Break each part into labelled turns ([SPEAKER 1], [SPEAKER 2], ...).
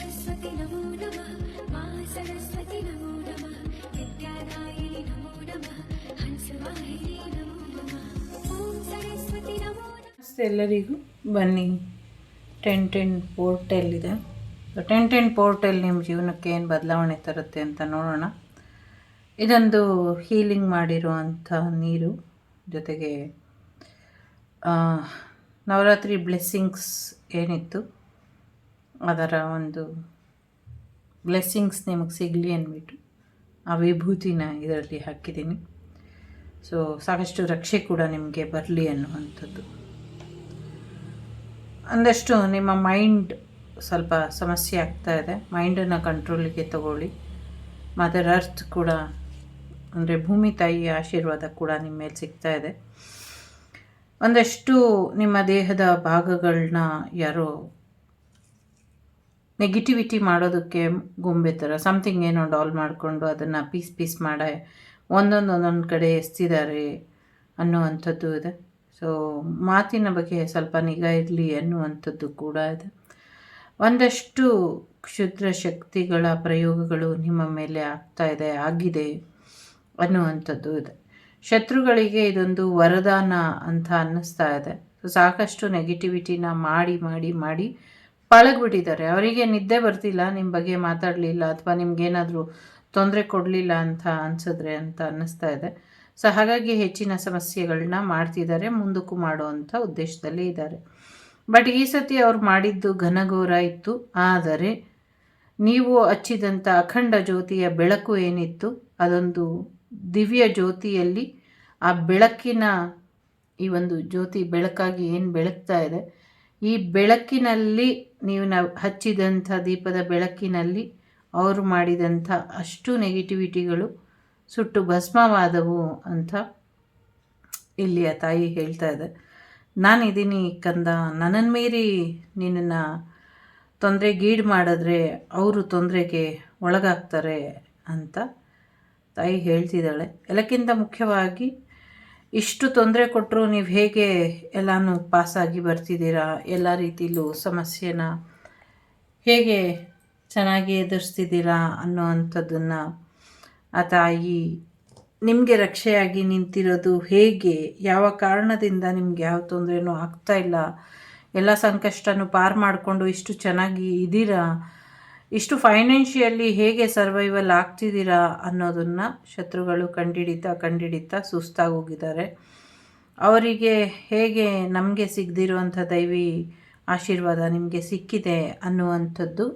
[SPEAKER 1] सरस्वती नमो नमः मा सरस्वती नमो नमः विद्यादायिनी नमो नमः हंसवाहिनी नमो नमः ॐ सरस्वती नमो नमः।
[SPEAKER 2] ಎಲ್ಲರಿಗೂ ಬನ್ನಿ 1010 ಪೋರ್ಟಲ್ ಇದೆ. 1010 ಪೋರ್ಟಲ್ ನಿಮ್ಮ ಜೀವನಕ್ಕೆ ಏನು ಬದಲಾವಣೆ ತರುತ್ತೆ ಅಂತ ನೋಡೋಣ. ಇದೊಂದು ಹೀಲಿಂಗ್ ಮಾಡಿರುವಂಥ ನೀರು, ಜೊತೆಗೆ ನವರಾತ್ರಿ ಬ್ಲೆಸ್ಸಿಂಗ್ಸ್ ಏನಿತ್ತು ಅದರ ಒಂದು ಬ್ಲೆಸ್ಸಿಂಗ್ಸ್ ನಿಮಗೆ ಸಿಗಲಿ ಅಂದ್ಬಿಟ್ಟು ಆ ವಿಭೂತಿನ ಇದರಲ್ಲಿ ಹಾಕಿದ್ದೀನಿ. ಸೊ ಸಾಕಷ್ಟು ರಕ್ಷೆ ಕೂಡ ನಿಮಗೆ ಬರಲಿ ಅನ್ನುವಂಥದ್ದು. ಒಂದಷ್ಟು ನಿಮ್ಮ ಮೈಂಡ್ ಸ್ವಲ್ಪ ಸಮಸ್ಯೆ ಆಗ್ತಾ ಇದೆ, ಮೈಂಡನ್ನು ಕಂಟ್ರೋಲಿಗೆ ತಗೊಳ್ಳಿ. ಮದರ್ ಅರ್ತ್ ಕೂಡ ಅಂದರೆ ಭೂಮಿ ತಾಯಿಯ ಆಶೀರ್ವಾದ ಕೂಡ ನಿಮ್ಮ ಮೇಲೆ ಸಿಗ್ತಾ ಇದೆ. ಒಂದಷ್ಟು ನಿಮ್ಮ ದೇಹದ ಭಾಗಗಳನ್ನ ಯಾರೋ ನೆಗೆಟಿವಿಟಿ ಮಾಡೋದಕ್ಕೆ ಗೊಂಬೆ ಥರ ಸಮಥಿಂಗ್ ಏನೋ ಡಾಲ್ ಮಾಡಿಕೊಂಡು ಅದನ್ನು ಪೀಸ್ ಮಾಡಿ ಒಂದೊಂದು ಕಡೆ ಎಸ್ತಿದ್ದಾರೆ ಅನ್ನುವಂಥದ್ದು ಇದೆ. ಸೊ ಮಾತಿನ ಬಗ್ಗೆ ಸ್ವಲ್ಪ ನಿಗಾ ಇರಲಿ ಅನ್ನುವಂಥದ್ದು ಕೂಡ ಇದೆ. ಒಂದಷ್ಟು ಕ್ಷುದ್ರ ಶಕ್ತಿಗಳ ಪ್ರಯೋಗಗಳು ನಿಮ್ಮ ಮೇಲೆ ಆಗಿದೆ ಅನ್ನುವಂಥದ್ದು ಇದೆ. ಶತ್ರುಗಳಿಗೆ ಇದೊಂದು ವರದಾನ ಅಂತ ಅನ್ನಿಸ್ತಾ ಇದೆ. ಸೊ ಸಾಕಷ್ಟು ನೆಗೆಟಿವಿಟಿನ ಮಾಡಿ ಪಳಗ್ಬಿಟ್ಟಿದ್ದಾರೆ. ಅವರಿಗೆ ನಿದ್ದೆ ಬರ್ತಿಲ್ಲ, ನಿಮ್ಮ ಬಗ್ಗೆ ಮಾತಾಡಲಿಲ್ಲ ಅಥವಾ ನಿಮ್ಗೇನಾದರೂ ತೊಂದರೆ ಕೊಡಲಿಲ್ಲ ಅಂತ ಅನಿಸಿದ್ರೆ ಅಂತ ಅನ್ನಿಸ್ತಾ ಇದೆ. ಸೊ ಹಾಗಾಗಿ ಹೆಚ್ಚಿನ ಸಮಸ್ಯೆಗಳನ್ನ ಮಾಡ್ತಿದ್ದಾರೆ, ಮುಂದಕ್ಕೂ ಮಾಡುವಂಥ ಉದ್ದೇಶದಲ್ಲಿ ಇದ್ದಾರೆ. ಬಟ್ ಈ ಸತಿ ಅವ್ರು ಮಾಡಿದ್ದು ಘನಘೋರ ಇತ್ತು. ಆದರೆ ನೀವು ಹಚ್ಚಿದಂಥ ಅಖಂಡ ಜ್ಯೋತಿಯ ಬೆಳಕು ಏನಿತ್ತು, ಅದೊಂದು ದಿವ್ಯ ಜ್ಯೋತಿಯಲ್ಲಿ ಆ ಬೆಳಕಿನ ಈ ಒಂದು ಜ್ಯೋತಿ ಬೆಳಕಾಗಿ ಏನು ಬೆಳಗ್ತಾ ಇದೆ, ಈ ಬೆಳಕಿನಲ್ಲಿ ನಾವು ಹಚ್ಚಿದಂಥ ದೀಪದ ಬೆಳಕಿನಲ್ಲಿ ಅವರು ಮಾಡಿದಂಥ ಅಷ್ಟು ನೆಗೆಟಿವಿಟಿಗಳು ಸುಟ್ಟು ಭಸ್ಮವಾದವು ಅಂತ ಇಲ್ಲಿಯ ತಾಯಿ ಹೇಳ್ತಾ ಇದೆ. ನಾನಿದ್ದೀನಿ ಕಂದ, ನನ್ನನ್ನು ಮೀರಿ ನಿನ್ನನ್ನು ತೊಂದರೆಗೀಡು ಮಾಡಿದ್ರೆ ಅವರು ತೊಂದರೆಗೆ ಒಳಗಾಗ್ತಾರೆ ಅಂತ ತಾಯಿ ಹೇಳ್ತಿದ್ದಾಳೆ. ಎಲ್ಲಕ್ಕಿಂತ ಮುಖ್ಯವಾಗಿ ಇಷ್ಟು ತೊಂದರೆ ಕೊಟ್ಟರು ನೀವು ಹೇಗೆ ಎಲ್ಲನೂ ಪಾಸಾಗಿ ಬರ್ತಿದ್ದೀರಾ, ಎಲ್ಲ ರೀತಿಲೂ ಸಮಸ್ಯೆನ ಹೇಗೆ ಚೆನ್ನಾಗಿ ಎದುರಿಸ್ತಿದ್ದೀರಾ ಅನ್ನೋವಂಥದ್ದನ್ನು ಆ ತಾಯಿ ನಿಮಗೆ ರಕ್ಷೆಯಾಗಿ ನಿಂತಿರೋದು ಹೇಗೆ, ಯಾವ ಕಾರಣದಿಂದ ನಿಮ್ಗೆ ಯಾವ ತೊಂದರೆನೂ ಆಗ್ತಾಯಿಲ್ಲ, ಎಲ್ಲ ಸಂಕಷ್ಟನೂ ಪಾರು ಮಾಡಿಕೊಂಡು ಇಷ್ಟು ಚೆನ್ನಾಗಿ ಇದ್ದೀರಾ, ಇಷ್ಟು ಫೈನಾನ್ಷಿಯಲಿ ಹೇಗೆ ಸರ್ವೈವಲ್ ಆಗ್ತಿದ್ದೀರಾ ಅನ್ನೋದನ್ನು ಶತ್ರುಗಳು ಕಂಡಿಡಿತಾ ಸುಸ್ತಾಗೋಗಿದ್ದಾರೆ. ಅವರಿಗೆ ಹೇಗೆ ನಮಗೆ ಸಿಗದಿರುವಂಥ ದೈವಿ ಆಶೀರ್ವಾದ ನಿಮಗೆ ಸಿಕ್ಕಿದೆ ಅನ್ನುವಂಥದ್ದು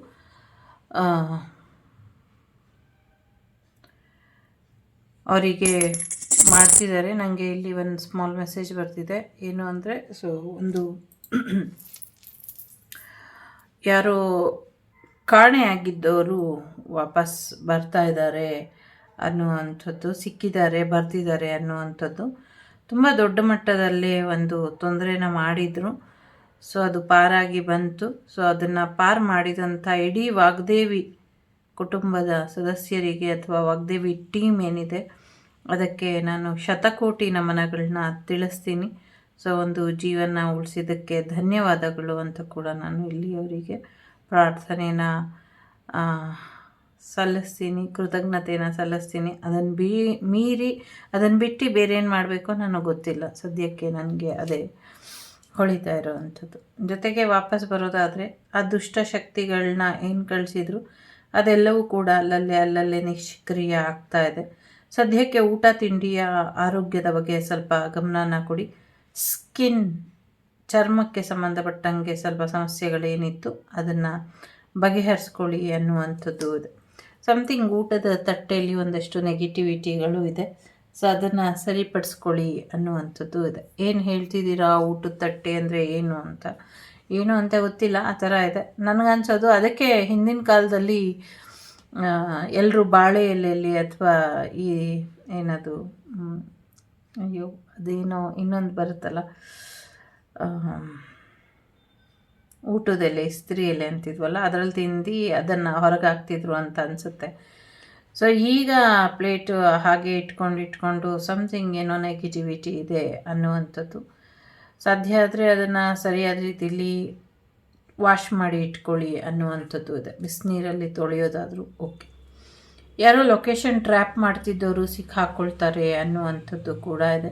[SPEAKER 2] ಅವರಿಗೆ ಮಾಡ್ತಿದ್ದಾರೆ. ನನಗೆ ಇಲ್ಲಿ ಒಂದು ಸ್ಮಾಲ್ ಮೆಸೇಜ್ ಬರ್ತಿದೆ. ಏನು ಅಂದರೆ, ಸೊ ಒಂದು ಯಾರೋ ಕಾಣೆಯಾಗಿದ್ದವರು ವಾಪಸ್ ಬರ್ತಾ ಇದ್ದಾರೆ ಅನ್ನುವಂಥದ್ದು, ಬರ್ತಿದ್ದಾರೆ ಅನ್ನುವಂಥದ್ದು. ತುಂಬ ದೊಡ್ಡ ಮಟ್ಟದಲ್ಲೇ ಒಂದು ತೊಂದರೆನ ಮಾಡಿದರು. ಸೊ ಅದು ಪಾರಾಗಿ ಬಂತು. ಸೊ ಅದನ್ನು ಪಾರು ಮಾಡಿದಂಥ ಇಡೀ ವಾಗ್ದೇವಿ ಕುಟುಂಬದ ಸದಸ್ಯರಿಗೆ ಅಥವಾ ವಾಗ್ದೇವಿ ಟೀಮ್ ಏನಿದೆ ಅದಕ್ಕೆ ನಾನು ಶತಕೋಟಿ ನಮನಗಳನ್ನ ತಿಳಿಸ್ತೀನಿ. ಸೊ ಒಂದು ಜೀವನ ಉಳಿಸಿದ್ದಕ್ಕೆ ಧನ್ಯವಾದಗಳು ಅಂತ ಕೂಡ ನಾನು ಇಲ್ಲಿ ಅವರಿಗೆ ಪ್ರಾರ್ಥನೆನ ಸಲ್ಲಿಸ್ತೀನಿ, ಕೃತಜ್ಞತೆಯನ್ನು ಸಲ್ಲಿಸ್ತೀನಿ. ಅದನ್ನು ಅದನ್ನು ಬಿಟ್ಟು ಬೇರೆ ಏನು ಮಾಡಬೇಕೋ ನನಗೆ ಗೊತ್ತಿಲ್ಲ. ಸದ್ಯಕ್ಕೆ ನನಗೆ ಅದೇ ಹೊಳಿತಾ ಇರೋವಂಥದ್ದು. ಜೊತೆಗೆ ವಾಪಸ್ ಬರೋದಾದರೆ ಆ ದುಷ್ಟ ಶಕ್ತಿಗಳನ್ನ ಏನು ಕಳಿಸಿದ್ರು ಅದೆಲ್ಲವೂ ಕೂಡ ಅಲ್ಲಲ್ಲೇ ನಿಷ್ಕ್ರಿಯ ಆಗ್ತಾ ಇದೆ. ಸದ್ಯಕ್ಕೆ ಊಟ ತಿಂಡಿಯ ಆರೋಗ್ಯದ ಬಗ್ಗೆ ಸ್ವಲ್ಪ ಗಮನನ ಕೊಡಿ. ಚರ್ಮಕ್ಕೆ ಸಂಬಂಧಪಟ್ಟಂಗೆ ಸ್ವಲ್ಪ ಸಮಸ್ಯೆಗಳೇನಿತ್ತು ಅದನ್ನು ಬಗೆಹರಿಸ್ಕೊಳ್ಳಿ ಅನ್ನುವಂಥದ್ದು ಇದೆ. ಸಮಥಿಂಗ್ ಊಟದ ತಟ್ಟೆಯಲ್ಲಿ ಒಂದಷ್ಟು ನೆಗೆಟಿವಿಟಿಗಳು ಇದೆ. ಸೊ ಅದನ್ನು ಸರಿಪಡಿಸ್ಕೊಳ್ಳಿ ಅನ್ನುವಂಥದ್ದು ಇದೆ. ಏನು ಹೇಳ್ತಿದ್ದೀರಾ ಊಟದ ತಟ್ಟೆ ಅಂದರೆ ಏನು ಅಂತ ಗೊತ್ತಿಲ್ಲ, ಆ ಥರ ಇದೆ ನನಗನ್ಸೋದು. ಅದಕ್ಕೆ ಹಿಂದಿನ ಕಾಲದಲ್ಲಿ ಎಲ್ಲರೂ ಬಾಳೆ ಎಲೆಯಲ್ಲಿ ಅಥವಾ ಈ ಏನದು ಅದೇನೋ ಇನ್ನೊಂದು ಬರುತ್ತಲ್ಲ, ಊಟದೆಲೆ, ಇಸ್ತ್ರಿ ಎಲೆ ಅಂತಿದ್ವಲ್ಲ, ಅದರಲ್ಲಿ ತಿಂದು ಅದನ್ನು ಹೊರಗೆ ಹಾಕ್ತಿದ್ರು ಅಂತ ಅನಿಸುತ್ತೆ. ಸೊ ಈಗ ಪ್ಲೇಟು ಹಾಗೆ ಇಟ್ಕೊಂಡು ಸಮಥಿಂಗ್ ಏನೋ ನೆಗೆಟಿವಿಟಿ ಇದೆ ಅನ್ನುವಂಥದ್ದು. ಸಾಧ್ಯ ಆದರೆ ಅದನ್ನು ಸರಿಯಾದ ರೀತಿಯಲ್ಲಿ ವಾಶ್ ಮಾಡಿ ಇಟ್ಕೊಳ್ಳಿ ಅನ್ನುವಂಥದ್ದು ಇದೆ. ಬಿಸಿನೀರಲ್ಲಿ ತೊಳೆಯೋದಾದರೂ ಓಕೆ. ಯಾರೋ ಲೊಕೇಶನ್ ಟ್ರ್ಯಾಪ್ ಮಾಡ್ತಿದ್ದವರು ಸಿಕ್ಕಾಕೊಳ್ತಾರೆ ಅನ್ನುವಂಥದ್ದು ಕೂಡ ಇದೆ.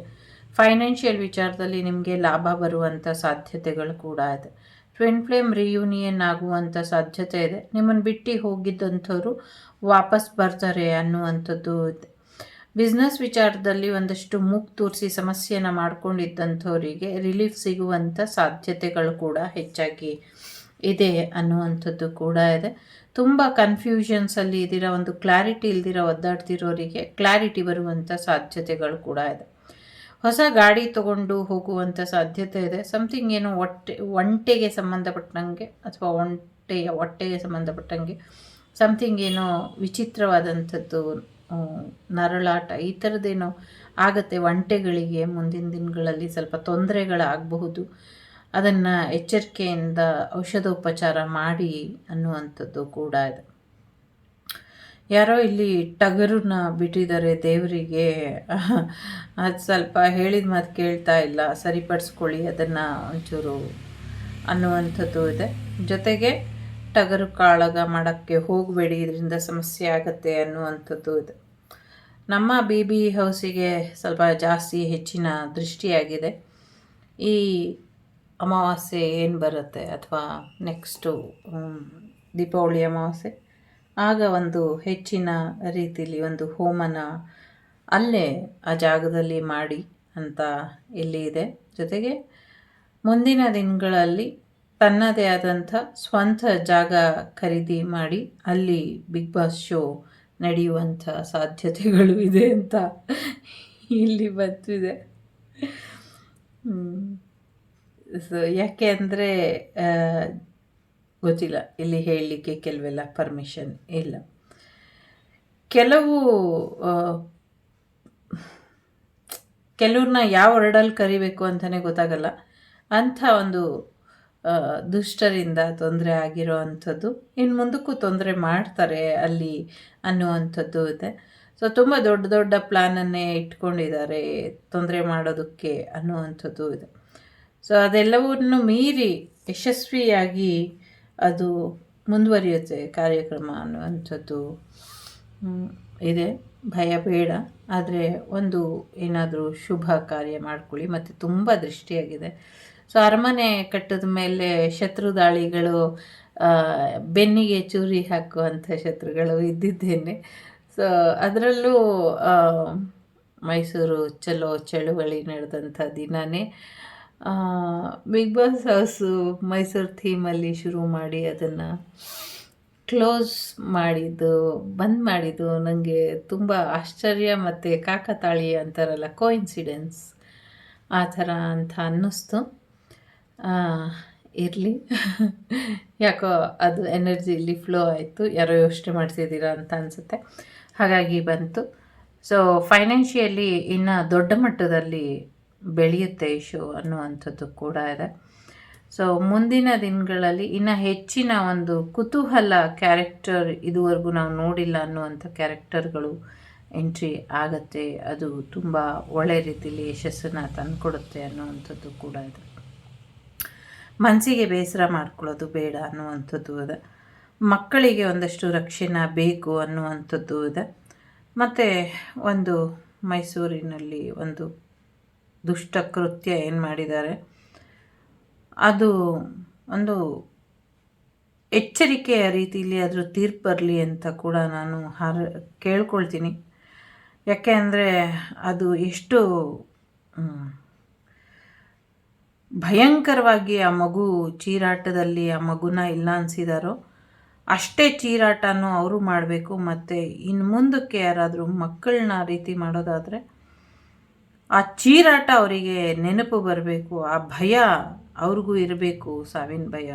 [SPEAKER 2] ಫೈನಾನ್ಷಿಯಲ್ ವಿಚಾರದಲ್ಲಿ ನಿಮಗೆ ಲಾಭ ಬರುವಂಥ ಸಾಧ್ಯತೆಗಳು ಕೂಡ ಇದೆ. ಟ್ವಿನ್ ಫ್ಲೇಮ್ ರಿಯೂನಿಯನ್ ಆಗುವಂಥ ಸಾಧ್ಯತೆ ಇದೆ. ನಿಮ್ಮನ್ನು ಬಿಟ್ಟು ಹೋಗಿದ್ದಂಥವ್ರು ವಾಪಸ್ ಬರ್ತಾರೆ ಅನ್ನುವಂಥದ್ದು ಇದೆ. ಬಿಸ್ನೆಸ್ ವಿಚಾರದಲ್ಲಿ ಒಂದಷ್ಟು ಮೂಗು ತೂರಿಸಿ ಸಮಸ್ಯೆನ ಮಾಡ್ಕೊಂಡಿದ್ದಂಥವರಿಗೆ ರಿಲೀಫ್ ಸಿಗುವಂಥ ಸಾಧ್ಯತೆಗಳು ಕೂಡ ಹೆಚ್ಚಾಗಿ ಇದೆ ಅನ್ನುವಂಥದ್ದು ಕೂಡ ಇದೆ. ತುಂಬ ಕನ್ಫ್ಯೂಷನ್ಸಲ್ಲಿ ಇದ್ದೀರಾ, ಒಂದು ಕ್ಲಾರಿಟಿ ಇಲ್ದಿರೋ ಒದ್ದಾಡ್ತಿರೋರಿಗೆ ಕ್ಲಾರಿಟಿ ಬರುವಂಥ ಸಾಧ್ಯತೆಗಳು ಕೂಡ ಇದೆ. ಹೊಸ ಗಾಡಿ ತೊಗೊಂಡು ಹೋಗುವಂಥ ಸಾಧ್ಯತೆ ಇದೆ. ಸಮಥಿಂಗ್ ಏನೋ ಒಂಟೆಗೆ ಸಂಬಂಧಪಟ್ಟಂಗೆ ಅಥವಾ ಹೊಟ್ಟೆಗೆ ಸಂಬಂಧಪಟ್ಟಂಗೆ ಸಮಥಿಂಗ್ ಏನೋ ವಿಚಿತ್ರವಾದಂಥದ್ದು ನರಳಾಟ ಈ ಥರದ್ದೇನೋ ಆಗುತ್ತೆ. ಒಂಟೆಗಳಿಗೆ ಮುಂದಿನ ದಿನಗಳಲ್ಲಿ ಸ್ವಲ್ಪ ತೊಂದರೆಗಳಾಗಬಹುದು. ಅದನ್ನು ಎಚ್ಚರಿಕೆಯಿಂದ ಔಷಧೋಪಚಾರ ಮಾಡಿ ಅನ್ನುವಂಥದ್ದು ಕೂಡ ಇದೆ. ಯಾರೋ ಇಲ್ಲಿ ಟಗರನ್ನ ಬಿಟ್ಟಿದ್ದಾರೆ ದೇವರಿಗೆ, ಅದು ಸ್ವಲ್ಪ ಹೇಳಿದ ಮಾತು ಕೇಳ್ತಾ ಇಲ್ಲ, ಸರಿಪಡಿಸ್ಕೊಳ್ಳಿ ಅದನ್ನು ಒಂಚೂರು ಅನ್ನುವಂಥದ್ದು ಇದೆ. ಜೊತೆಗೆ ಟಗರು ಕಾಳಗ ಮಾಡೋಕ್ಕೆ ಹೋಗಬೇಡಿ, ಇದರಿಂದ ಸಮಸ್ಯೆ ಆಗುತ್ತೆ ಅನ್ನುವಂಥದ್ದು ಇದೆ. ನಮ್ಮ BB ಹೌಸಿಗೆ ಸ್ವಲ್ಪ ಜಾಸ್ತಿ ಹೆಚ್ಚಿನ ದೃಷ್ಟಿಯಾಗಿದೆ. ಈ ಅಮಾವಾಸ್ಯೆ ಏನು ಬರುತ್ತೆ ಅಥವಾ ನೆಕ್ಸ್ಟು ದೀಪಾವಳಿ ಅಮಾವಾಸ್ಯೆ ಆಗ ಒಂದು ಹೆಚ್ಚಿನ ರೀತಿಯಲ್ಲಿ ಒಂದು ಹೋಮನ ಅಲ್ಲೇ ಆ ಜಾಗದಲ್ಲಿ ಮಾಡಿ ಅಂತ ಇಲ್ಲಿ ಇದೆ. ಜೊತೆಗೆ ಮುಂದಿನ ದಿನಗಳಲ್ಲಿ ತನ್ನದೇ ಆದಂಥ ಸ್ವಂತ ಜಾಗ ಖರೀದಿ ಮಾಡಿ ಅಲ್ಲಿ ಬಿಗ್ ಬಾಸ್ ಶೋ ನಡೆಯುವಂಥ ಸಾಧ್ಯತೆಗಳು ಇದೆ ಅಂತ ಇಲ್ಲಿ ಬಂದಿದೆ. ಸೊ ಯಾಕೆ ಅಂದರೆ ಗೊತ್ತಿಲ್ಲ, ಇಲ್ಲಿ ಹೇಳಲಿಕ್ಕೆ ಕೆಲವೆಲ್ಲ ಪರ್ಮಿಷನ್ ಇಲ್ಲ. ಕೆಲವ್ರನ್ನ ಯಾವ ವರ್ಡಲ್ಲಿ ಕರಿಬೇಕು ಅಂತಲೇ ಗೊತ್ತಾಗಲ್ಲ. ಅಂಥ ಒಂದು ದುಷ್ಟರಿಂದ ತೊಂದರೆ ಆಗಿರೋ ಅಂಥದ್ದು ಇನ್ನು ಮುಂದಕ್ಕೂ ತೊಂದರೆ ಮಾಡ್ತಾರೆ ಅಲ್ಲಿ ಅನ್ನುವಂಥದ್ದು ಇದೆ. ಸೊ ತುಂಬ ದೊಡ್ಡ ದೊಡ್ಡ ಪ್ಲ್ಯಾನನ್ನೇ ಇಟ್ಕೊಂಡಿದ್ದಾರೆ ತೊಂದರೆ ಮಾಡೋದಕ್ಕೆ ಅನ್ನುವಂಥದ್ದು ಇದೆ. ಸೊ ಅದೆಲ್ಲವನ್ನು ಮೀರಿ ಯಶಸ್ವಿಯಾಗಿ ಅದು ಮುಂದುವರಿಯುತ್ತೆ ಕಾರ್ಯಕ್ರಮ ಅನ್ನುವಂಥದ್ದು ಇದೆ. ಭಯ ಬೇಡ, ಆದರೆ ಒಂದು ಏನಾದರೂ ಶುಭ ಕಾರ್ಯ ಮಾಡ್ಕೊಳ್ಳಿ. ಮತ್ತು ತುಂಬ ದೃಷ್ಟಿಯಾಗಿದೆ. ಸೊ ಅರಮನೆ ಕಟ್ಟಿದ ಮೇಲೆ ಶತ್ರು ದಾಳಿಗಳು, ಬೆನ್ನಿಗೆ ಚೂರಿ ಹಾಕುವಂಥ ಶತ್ರುಗಳು ಇದ್ದಿದ್ದೇನೆ. ಸೊ ಅದರಲ್ಲೂ ಮೈಸೂರು ಚಲೋ ಚಳುವಳಿ ನಡೆದಂಥ ದಿನವೇ ಬಿಗ್ ಬಾಸ್ ಹೌಸು ಮೈಸೂರು ಥೀಮಲ್ಲಿ ಶುರು ಮಾಡಿ ಅದನ್ನು ಕ್ಲೋಸ್ ಬಂದ್ ಮಾಡಿದ್ದು ನನಗೆ ತುಂಬ ಆಶ್ಚರ್ಯ ಮತ್ತು ಕಾಕತಾಳೀಯ ಅಂತಾರಲ್ಲ, ಕೋಇನ್ಸಿಡೆನ್ಸ್ ಆ ಥರ ಅಂತ ಅನ್ನಿಸ್ತು. ಇರಲಿ, ಯಾಕೋ ಅದು ಎನರ್ಜಿ ಇಲ್ಲಿ ಫ್ಲೋ ಆಯಿತು. ಯಾರೋ ಯೋಚನೆ ಮಾಡ್ತಿದ್ದೀರಾ ಅಂತ ಅನಿಸುತ್ತೆ, ಹಾಗಾಗಿ ಬಂತು. ಸೊ ಫೈನಾನ್ಷಿಯಲಿ ಇನ್ನು ದೊಡ್ಡ ಮಟ್ಟದಲ್ಲಿ ಬೆಳೆಯುತ್ತೆ ಈ ಶೋ ಅನ್ನುವಂಥದ್ದು ಕೂಡ ಇದೆ. ಸೊ ಮುಂದಿನ ದಿನಗಳಲ್ಲಿ ಇನ್ನು ಹೆಚ್ಚಿನ ಒಂದು ಕುತೂಹಲ ಕ್ಯಾರೆಕ್ಟರ್ ಇದುವರೆಗೂ ನಾವು ನೋಡಿಲ್ಲ ಅನ್ನುವಂಥ ಕ್ಯಾರೆಕ್ಟರ್ಗಳು ಎಂಟ್ರಿ ಆಗತ್ತೆ. ಅದು ತುಂಬ ಒಳ್ಳೆ ರೀತಿಯಲ್ಲಿ ಯಶಸ್ಸನ್ನು ತಂದುಕೊಡುತ್ತೆ ಅನ್ನುವಂಥದ್ದು ಕೂಡ ಇದೆ. ಮನಸ್ಸಿಗೆ ಬೇಸರ ಮಾಡ್ಕೊಳ್ಳೋದು ಬೇಡ ಅನ್ನುವಂಥದ್ದು ಇದೆ. ಮಕ್ಕಳಿಗೆ ಒಂದಷ್ಟು ರಕ್ಷಣೆ ಬೇಕು ಅನ್ನುವಂಥದ್ದು ಇದೆ. ಮತ್ತು ಒಂದು ಮೈಸೂರಿನಲ್ಲಿ ಒಂದು ದುಷ್ಟ ಕೃತ್ಯ ಏನು ಮಾಡಿದ್ದಾರೆ ಅದು ಒಂದು ಎಚ್ಚರಿಕೆಯ ರೀತಿಯಲ್ಲಿ ಅದರ ತೀರ್ಪು ಬರಲಿ ಅಂತ ಕೂಡ ನಾನು ಕೇಳ್ಕೊಳ್ತೀನಿ. ಯಾಕೆ ಅಂದರೆ ಅದು ಎಷ್ಟು ಭಯಂಕರವಾಗಿ ಆ ಮಗು ಚೀರಾಟದಲ್ಲಿ ಆ ಮಗುನ ಇಲ್ಲ ಅನಿಸಿದಾರೋ ಅಷ್ಟೇ ಚೀರಾಟನೂ ಅವರು ಮಾಡಬೇಕು. ಮತ್ತು ಇನ್ನು ಮುಂದಕ್ಕೆ ಯಾರಾದರೂ ಮಕ್ಕಳನ್ನ ಆ ರೀತಿ ಮಾಡೋದಾದರೆ ಆ ಚೀರಾಟ ಅವರಿಗೆ ನೆನಪು ಬರಬೇಕು, ಆ ಭಯ ಅವ್ರಿಗೂ ಇರಬೇಕು, ಸಾವಿನ ಭಯ.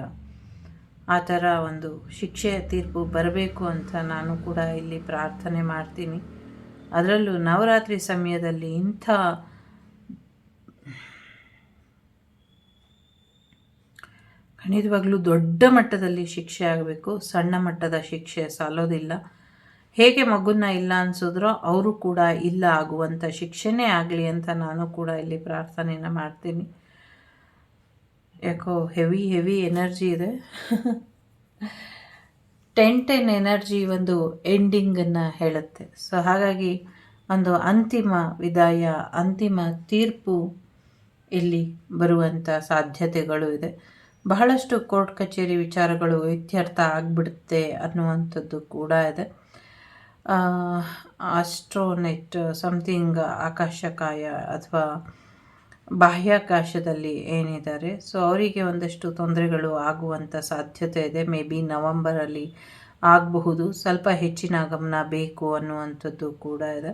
[SPEAKER 2] ಆ ಥರ ಒಂದು ಶಿಕ್ಷೆಯ ತೀರ್ಪು ಬರಬೇಕು ಅಂತ ನಾನು ಕೂಡ ಇಲ್ಲಿ ಪ್ರಾರ್ಥನೆ ಮಾಡ್ತೀನಿ. ಅದರಲ್ಲೂ ನವರಾತ್ರಿ ಸಮಯದಲ್ಲಿ ಇಂಥ ಖಂಡಿತವಾಗ್ಲೂ ದೊಡ್ಡ ಮಟ್ಟದಲ್ಲಿ ಶಿಕ್ಷೆ ಆಗಬೇಕು. ಸಣ್ಣ ಮಟ್ಟದ ಶಿಕ್ಷೆ ಸಾಲೋದಿಲ್ಲ. ಹೇಗೆ ಮಗುನ ಇಲ್ಲ ಅನಿಸಿದ್ರೋ ಅವರು ಕೂಡ ಇಲ್ಲ ಆಗುವಂಥ ಶಿಕ್ಷೆನೇ ಆಗಲಿ ಅಂತ ನಾನು ಕೂಡ ಇಲ್ಲಿ ಪ್ರಾರ್ಥನೆಯನ್ನು ಮಾಡ್ತೀನಿ. ಯಾಕೋ ಹೆವಿ ಎನರ್ಜಿ ಇದೆ. 10 ಎನರ್ಜಿ ಒಂದು ಎಂಡಿಂಗನ್ನು ಹೇಳುತ್ತೆ. ಸೊ ಹಾಗಾಗಿ ಒಂದು ಅಂತಿಮ ವಿದಾಯ, ಅಂತಿಮ ತೀರ್ಪು ಇಲ್ಲಿ ಬರುವಂಥ ಸಾಧ್ಯತೆಗಳು ಇದೆ. ಬಹಳಷ್ಟು ಕೋರ್ಟ್ ಕಚೇರಿ ವಿಚಾರಗಳು ಇತ್ಯರ್ಥ ಆಗಿಬಿಡುತ್ತೆ ಅನ್ನುವಂಥದ್ದು ಕೂಡ ಇದೆ. ಆಸ್ಟ್ರೋನೆಟ್ ಸಮಥಿಂಗ್ ಆಕಾಶಕಾಯ ಅಥವಾ ಬಾಹ್ಯಾಕಾಶದಲ್ಲಿ ಏನಿದ್ದಾರೆ, ಸೊ ಅವರಿಗೆ ಒಂದಷ್ಟು ತೊಂದರೆಗಳು ಆಗುವಂಥ ಸಾಧ್ಯತೆ ಇದೆ. ಮೇ ಬಿ ನವಂಬರಲ್ಲಿ ಆಗಬಹುದು. ಸ್ವಲ್ಪ ಹೆಚ್ಚಿನ ಗಮನ ಬೇಕು ಅನ್ನುವಂಥದ್ದು ಕೂಡ ಇದೆ.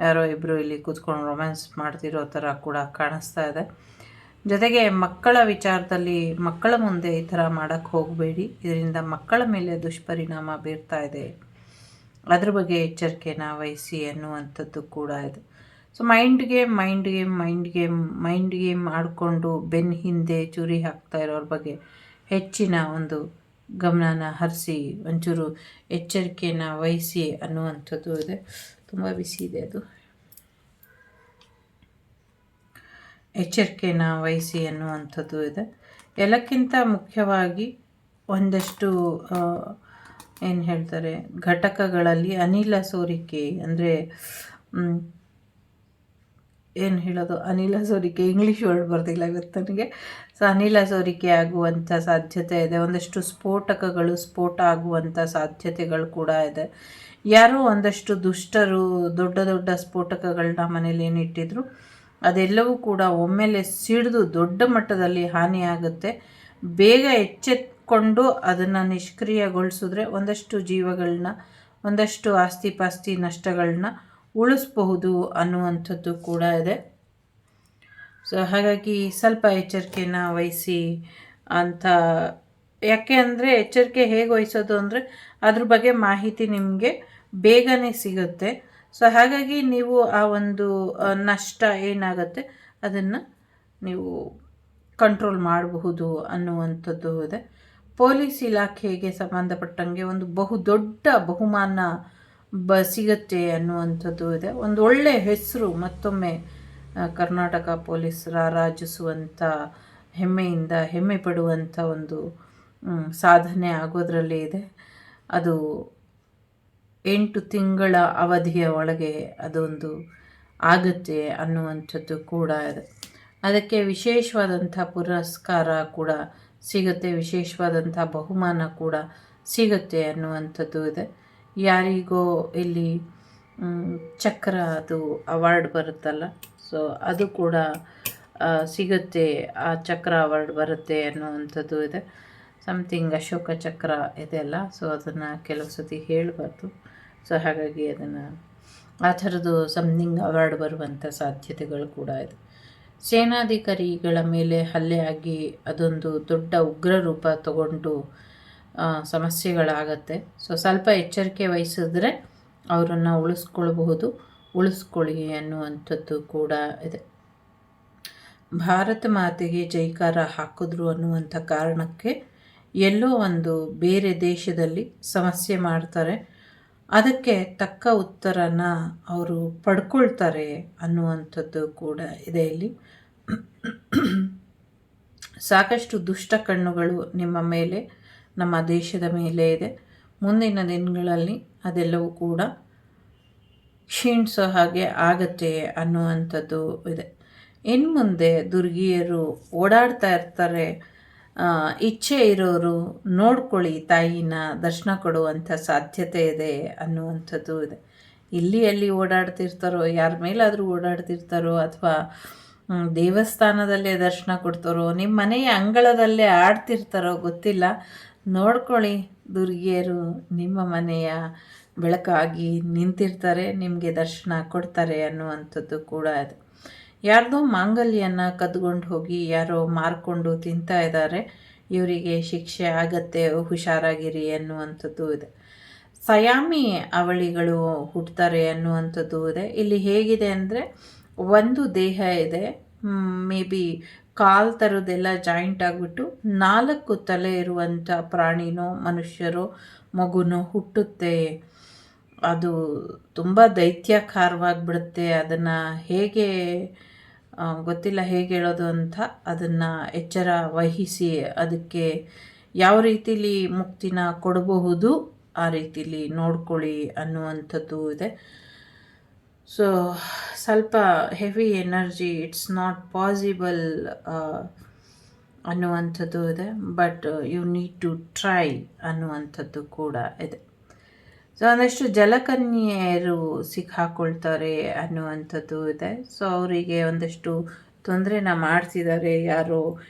[SPEAKER 2] ಯಾರೋ ಇಬ್ಬರು ಇಲ್ಲಿ ಕೂತ್ಕೊಂಡು ರೊಮ್ಯಾನ್ಸ್ ಮಾಡ್ತಿರೋ ಥರ ಕೂಡ ಕಾಣಿಸ್ತಾ ಇದೆ. ಜೊತೆಗೆ ಮಕ್ಕಳ ವಿಚಾರದಲ್ಲಿ ಮಕ್ಕಳ ಮುಂದೆ ಈ ಥರ ಮಾಡೋಕ್ಕೆ ಹೋಗಬೇಡಿ, ಇದರಿಂದ ಮಕ್ಕಳ ಮೇಲೆ ದುಷ್ಪರಿಣಾಮ ಬೀರ್ತಾ ಇದೆ, ಅದ್ರ ಬಗ್ಗೆ ಎಚ್ಚರಿಕೆನ ವಹಿಸಿ ಅನ್ನುವಂಥದ್ದು ಕೂಡ ಇದೆ. ಸೊ ಮೈಂಡ್ ಗೇಮ್ ಆಡಿಕೊಂಡು ಬೆನ್ನ ಹಿಂದೆ ಚೂರಿ ಹಾಕ್ತಾ ಇರೋರ ಬಗ್ಗೆ ಹೆಚ್ಚಿನ ಒಂದು ಗಮನನ ಹರಿಸಿ ಒಂಚೂರು ಎಚ್ಚರಿಕೆನ ವಹಿಸಿ ಅನ್ನುವಂಥದ್ದು ಇದೆ. ತುಂಬ ಬಿಸಿ ಇದೆ ಅದು. ಎಚ್ಚರಿಕೆನ ವಹಿಸಿ ಅನ್ನುವಂಥದ್ದು ಇದೆ. ಎಲ್ಲಕ್ಕಿಂತ ಮುಖ್ಯವಾಗಿ ಒಂದಷ್ಟು ಏನು ಹೇಳ್ತಾರೆ, ಘಟಕಗಳಲ್ಲಿ ಅನಿಲ ಸೋರಿಕೆ, ಅಂದರೆ ಏನು ಹೇಳೋದು, ಅನಿಲ ಸೋರಿಕೆ, ಇಂಗ್ಲೀಷ್ ವರ್ಡ್ ಬರ್ತಿಲ್ಲ ಇವತ್ತು ನನಗೆ. ಸೊ ಅನಿಲ ಸೋರಿಕೆ ಆಗುವಂಥ ಸಾಧ್ಯತೆ ಇದೆ. ಒಂದಷ್ಟು ಸ್ಫೋಟ ಆಗುವಂಥ ಸಾಧ್ಯತೆಗಳು ಕೂಡ ಇದೆ. ಯಾರೋ ಒಂದಷ್ಟು ದುಷ್ಟರು ದೊಡ್ಡ ಸ್ಫೋಟಕಗಳನ್ನ ಮನೇಲಿ ಏನಿಟ್ಟಿದ್ರು ಅದೆಲ್ಲವೂ ಕೂಡ ಒಮ್ಮೆಲೆ ಸಿಡಿದು ದೊಡ್ಡ ಮಟ್ಟದಲ್ಲಿ ಹಾನಿಯಾಗುತ್ತೆ. ಬೇಗ ಎಚ್ಚೆತ್ಕೊಂಡು ಅದನ್ನು ನಿಷ್ಕ್ರಿಯಗೊಳಿಸಿದ್ರೆ ಒಂದಷ್ಟು ಜೀವಗಳನ್ನ, ಒಂದಷ್ಟು ಆಸ್ತಿ ನಷ್ಟಗಳನ್ನ ಉಳಿಸಬಹುದು ಅನ್ನುವಂಥದ್ದು ಕೂಡ ಇದೆ. ಸೊ ಹಾಗಾಗಿ ಸ್ವಲ್ಪ ಎಚ್ಚರಿಕೆನ ವಹಿಸಿ ಅಂತ. ಯಾಕೆ ಅಂದರೆ ಎಚ್ಚರಿಕೆ ಹೇಗೆ ವಹಿಸೋದು ಅಂದರೆ ಅದ್ರ ಬಗ್ಗೆ ಮಾಹಿತಿ ನಿಮಗೆ ಬೇಗನೆ ಸಿಗುತ್ತೆ. ಸೊ ಹಾಗಾಗಿ ನೀವು ಆ ಒಂದು ನಷ್ಟ ಏನಾಗುತ್ತೆ ಅದನ್ನು ನೀವು ಕಂಟ್ರೋಲ್ ಮಾಡಬಹುದು ಅನ್ನುವಂಥದ್ದು ಇದೆ. ಪೊಲೀಸ್ ಇಲಾಖೆಗೆ ಸಂಬಂಧಪಟ್ಟಂಗೆ ಒಂದು ಬಹುದೊಡ್ಡ ಬಹುಮಾನ ಸಿಗುತ್ತೆ ಅನ್ನುವಂಥದ್ದು ಇದೆ. ಒಂದು ಒಳ್ಳೆಯ ಹೆಸರು ಮತ್ತೊಮ್ಮೆ ಕರ್ನಾಟಕ ಪೊಲೀಸ್ ರಾರಾಜಿಸುವಂಥ, ಹೆಮ್ಮೆ ಪಡುವಂಥ ಒಂದು ಸಾಧನೆ ಆಗೋದ್ರಲ್ಲಿ ಇದೆ. ಅದು 8 ತಿಂಗಳ ಅವಧಿಯ ಒಳಗೆ ಅದೊಂದು ಆಗುತ್ತೆ ಅನ್ನುವಂಥದ್ದು ಕೂಡ ಇದೆ. ಅದಕ್ಕೆ ವಿಶೇಷವಾದಂಥ ಪುರಸ್ಕಾರ ಕೂಡ ಸಿಗುತ್ತೆ, ವಿಶೇಷವಾದಂಥ ಬಹುಮಾನ ಕೂಡ ಸಿಗುತ್ತೆ ಅನ್ನುವಂಥದ್ದು ಇದೆ. ಯಾರಿಗೋ ಇಲ್ಲಿ ಚಕ್ರ ಅದು ಅವಾರ್ಡ್ ಬರುತ್ತಲ್ಲ, ಸೊ ಅದು ಕೂಡ ಸಿಗುತ್ತೆ, ಆ ಚಕ್ರ ಅವಾರ್ಡ್ ಬರುತ್ತೆ ಅನ್ನುವಂಥದ್ದು ಇದೆ. ಸಮಥಿಂಗ್ ಅಶೋಕ ಚಕ್ರ ಇದೆಯಲ್ಲ, ಸೊ ಅದನ್ನು ಕೆಲವು ಸತಿ ಹೇಳಬಾರ್ದು. ಸೊ ಹಾಗಾಗಿ ಅದನ್ನು ಆ ಥರದ್ದು ಸಮಥಿಂಗ್ ಅವಾರ್ಡ್ ಬರುವಂಥ ಸಾಧ್ಯತೆಗಳು ಕೂಡ ಇದೆ. ಸೇನಾಧಿಕಾರಿಗಳ ಮೇಲೆ ಹಲ್ಲೆ ಆಗಿ ಅದೊಂದು ದೊಡ್ಡ ಉಗ್ರ ರೂಪ ತಗೊಂಡು ಸಮಸ್ಯೆಗಳಾಗತ್ತೆ. ಸೊ ಸ್ವಲ್ಪ ಎಚ್ಚರಿಕೆ ವಹಿಸಿದ್ರೆ ಅವರನ್ನು ಉಳಿಸ್ಕೊಳ್ಳಿ ಅನ್ನುವಂಥದ್ದು ಕೂಡ ಇದೆ. ಭಾರತ ಮಾತೆಗೆ ಜೈಕಾರ ಹಾಕಿದ್ರು ಅನ್ನುವಂಥ ಕಾರಣಕ್ಕೆ ಎಲ್ಲೋ ಒಂದು ಬೇರೆ ದೇಶದಲ್ಲಿ ಸಮಸ್ಯೆ ಮಾಡ್ತಾರೆ, ಅದಕ್ಕೆ ತಕ್ಕ ಉತ್ತರನ ಅವರು ಪಡ್ಕೊಳ್ತಾರೆ ಅನ್ನುವಂಥದ್ದು ಕೂಡ ಇದೆ. ಇಲ್ಲಿ ಸಾಕಷ್ಟು ದುಷ್ಟ ಕಣ್ಣುಗಳು ನಿಮ್ಮ ಮೇಲೆ, ನಮ್ಮ ದೇಶದ ಮೇಲೆ ಇದೆ. ಮುಂದಿನ ದಿನಗಳಲ್ಲಿ ಅದೆಲ್ಲವೂ ಕೂಡ ಕ್ಷೀಣಿಸೋ ಹಾಗೆ ಆಗತ್ತೆ ಅನ್ನುವಂಥದ್ದು ಇದೆ. ಇನ್ನು ಮುಂದೆ ದುರ್ಗಿಯರು ಓಡಾಡ್ತಾ ಇರ್ತಾರೆ. ಇಚ್ಛೆ ಇರೋರು ನೋಡ್ಕೊಳ್ಳಿ, ತಾಯಿನ ದರ್ಶನ ಕೊಡುವಂಥ ಸಾಧ್ಯತೆ ಇದೆ ಅನ್ನುವಂಥದ್ದು ಇದೆ. ಅಲ್ಲಿ ಓಡಾಡ್ತಿರ್ತಾರೋ, ಯಾರ ಮೇಲಾದರೂ ಓಡಾಡ್ತಿರ್ತಾರೋ, ಅಥವಾ ದೇವಸ್ಥಾನದಲ್ಲೇ ದರ್ಶನ ಕೊಡ್ತಾರೋ, ನಿಮ್ಮ ಮನೆಯ ಅಂಗಳದಲ್ಲೇ ಆಡ್ತಿರ್ತಾರೋ ಗೊತ್ತಿಲ್ಲ. ನೋಡ್ಕೊಳ್ಳಿ, ದುರ್ಗಿಯರು ನಿಮ್ಮ ಮನೆಯ ಬೆಳಕಾಗಿ ನಿಂತಿರ್ತಾರೆ, ನಿಮಗೆ ದರ್ಶನ ಕೊಡ್ತಾರೆ ಅನ್ನುವಂಥದ್ದು ಕೂಡ ಇದೆ. ಯಾರ್ದೋ ಮಾಂಗಲ್ಯನ ಕದ್ಕೊಂಡು ಹೋಗಿ ಯಾರೋ ಮಾರ್ಕೊಂಡು ತಿಂತಾ ಇದ್ದಾರೆ, ಇವರಿಗೆ ಶಿಕ್ಷೆ ಆಗತ್ತೆ, ಹುಷಾರಾಗಿರಿ ಅನ್ನುವಂಥದ್ದು ಇದೆ. ಸಯಾಮಿ ಅವಳಿಗಳು ಹುಟ್ಟುತ್ತಾರೆ ಅನ್ನುವಂಥದ್ದು ಇದೆ. ಇಲ್ಲಿ ಹೇಗಿದೆ ಅಂದರೆ ಒಂದು ದೇಹ ಇದೆ, ಮೇ ಬಿ ಕಾಲು ಥರದ್ದೆಲ್ಲ ಜಾಯಿಂಟ್ ಆಗಿಬಿಟ್ಟು 4 ತಲೆ ಇರುವಂಥ ಪ್ರಾಣಿನೋ ಮನುಷ್ಯರೋ ಮಗುನೋ ಹುಟ್ಟುತ್ತೆ. ಅದು ತುಂಬ ದೈತ್ಯಾಕಾರವಾಗಿಬಿಡುತ್ತೆ. ಅದನ್ನು ಹೇಗೆ ಗೊತ್ತಿಲ್ಲ ಹೇಗೆ ಹೇಳೋದು ಅಂತ. ಅದನ್ನು ಎಚ್ಚರ ವಹಿಸಿ ಅದಕ್ಕೆ ಯಾವ ರೀತಿಲಿ ಮುಕ್ತಿನ ಕೊಡಬಹುದು ಆ ರೀತಿಲಿ ನೋಡ್ಕೊಳ್ಳಿ ಅನ್ನುವಂಥದ್ದು ಇದೆ. ಸೊ ಸ್ವಲ್ಪ heavy energy, it's not possible ಅನ್ನುವಂಥದ್ದು ಇದೆ, but you need to try ಅನ್ನುವಂಥದ್ದು ಕೂಡ ಇದೆ. ಸೊ ಒಂದಷ್ಟು ಜಲಕನ್ಯೆಯರು ಸಿಕ್ಕಾಕೊಳ್ತಾರೆ ಅನ್ನುವಂಥದ್ದು ಇದೆ. ಸೊ ಅವರಿಗೆ ಒಂದಷ್ಟು ತೊಂದರೆನ ಮಾಡ್ತಿದ್ದಾರೆ ಯಾರೋ,